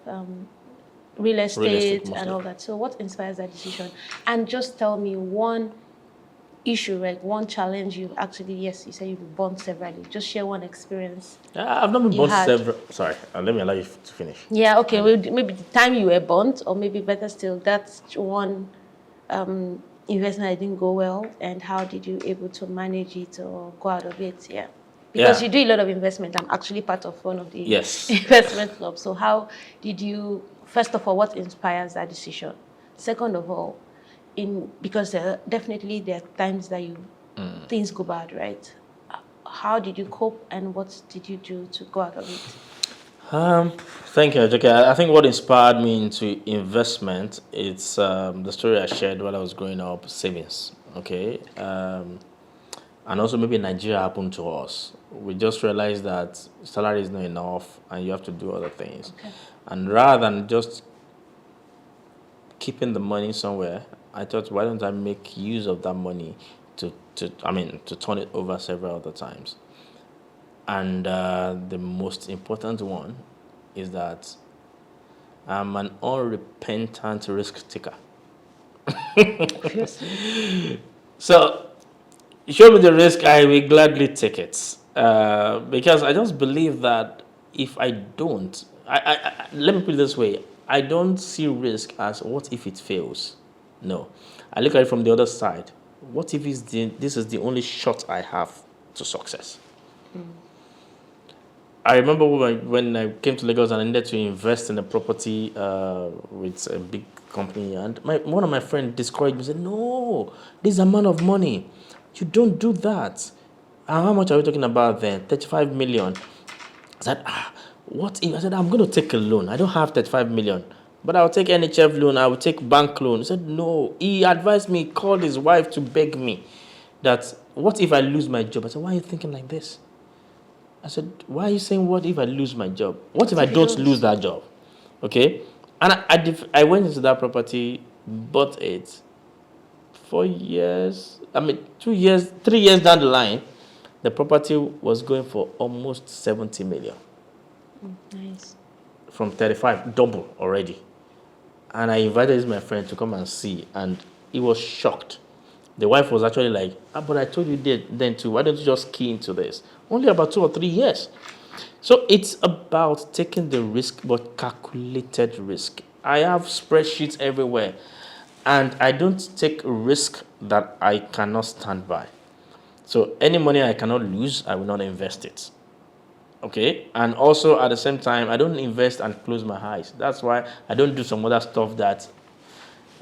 real estate and all that. So, what inspires that decision? And just tell me one issue, like one challenge you actually, yes, you said you've been burnt severally. Just share one experience. I've not been burnt several. Sorry, let me allow you to finish. Yeah, okay. Well, maybe the time you were burnt, or maybe better still, that's one investment that didn't go well, and how did you able to manage it or go out of it? Yeah. Because you do a lot of investment. I'm actually part of one of the investment clubs. So how did you, first of all, what inspires that decision? Second of all, because definitely there are times that things go bad, right? How did you cope, and what did you do to go out of it? Thank you, okay. I think what inspired me into investment, it's the story I shared while I was growing up, savings, okay? And also maybe Nigeria happened to us. We just realized that salary is not enough and you have to do other things. Okay. And rather than just keeping the money somewhere, I thought, why don't I make use of that money to turn it over several other times. And the most important one is that I'm an unrepentant risk taker. So, show me the risk, I will gladly take it. Because I just believe that if I don't, let me put it this way, I don't see risk as what if it fails. No. I look at it from the other side. What if this is the only shot I have to success? I remember when I came to Lagos and I needed to invest in a property with a big company, and one of my friends discouraged me and said, no, this amount of money, you don't do that. How much are we talking about then? 35 million. I said, what if? I said, I'm going to take a loan. I don't have 35 million. But I'll take NHF loan, I will take bank loan. He said, no. He advised me, called his wife to beg me that, what if I lose my job? I said, why are you thinking like this? I said, why are you saying, what if I lose my job? What if I don't lose that job? Okay? And I went into that property, bought it. 4 years, 2 years, 3 years down the line, the property was going for almost 70 million. Nice. From 35, double already. And I invited my friend to come and see, and he was shocked. The wife was actually like, but I told you then too, why don't you just key into this? Only about 2 or 3 years. So it's about taking the risk, but calculated risk. I have spreadsheets everywhere, and I don't take risk that I cannot stand by. So any money I cannot lose, I will not invest it. Okay, and also at the same time, I don't invest and close my eyes. That's why I don't do some other stuff that.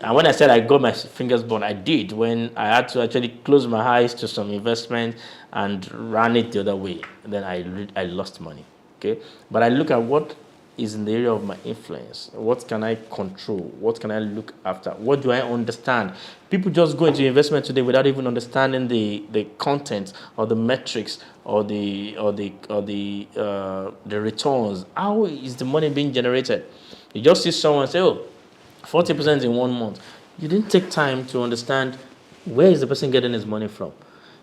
And when I said I got my fingers burned, I did when I had to actually close my eyes to some investment and run it the other way. And then I lost money. Okay, but I look at what is in the area of my influence. What can I control? What can I look after? What do I understand? People just go into investment today without even understanding the content or the metrics or the returns. How is the money being generated? You just see someone say, "Oh, 40% in 1 month." You didn't take time to understand where is the person getting his money from.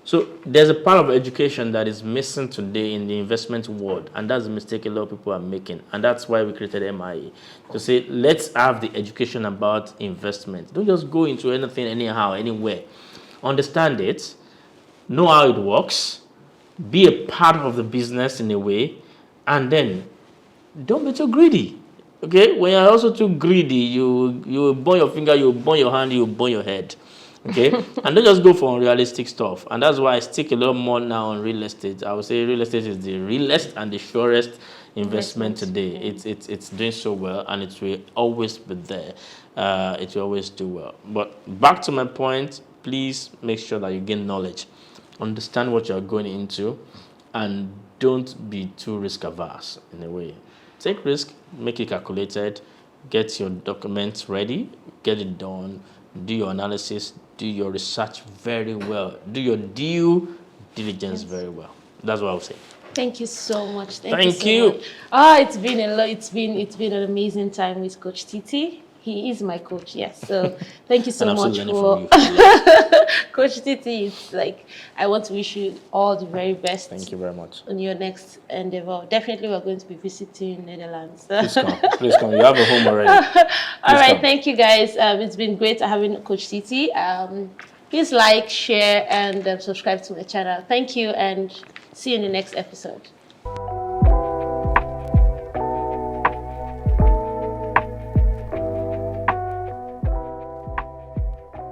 So there's a part of education that is missing today in the investment world, and that's a mistake a lot of people are making. And that's why we created MIA, to say, let's have the education about investment. Don't just go into anything anyhow, anywhere. Understand it, know how it works, be a part of the business in a way, and then don't be too greedy. Okay? When you're also too greedy, you will burn your finger, you will burn your hand, you will burn your head. Okay, and don't just go for unrealistic stuff. And that's why I stick a lot more now on real estate. I would say real estate is the realest and the surest investment today. It's doing so well, and it will always be there. It will always do well. But back to my point, please make sure that you gain knowledge, understand what you're going into, and don't be too risk averse in a way. Take risk, make it calculated, get your documents ready, get it done, do your analysis, do your research very well, do your due diligence very well. That's what I would say. Thank you so much. Thank you. Much. Oh, it's been a lot. It's been an amazing time with Coach Titi. He is my coach, yes. So thank you so much for Coach Titi. It's like, I want to wish you all the very best. Thank you very much. On your next endeavor. Definitely we're going to be visiting Netherlands. Please come. Please come. You have a home already. All right, thank you guys. It's been great having Coach Titi. Please like, share, and subscribe to my channel. Thank you, and see you in the next episode.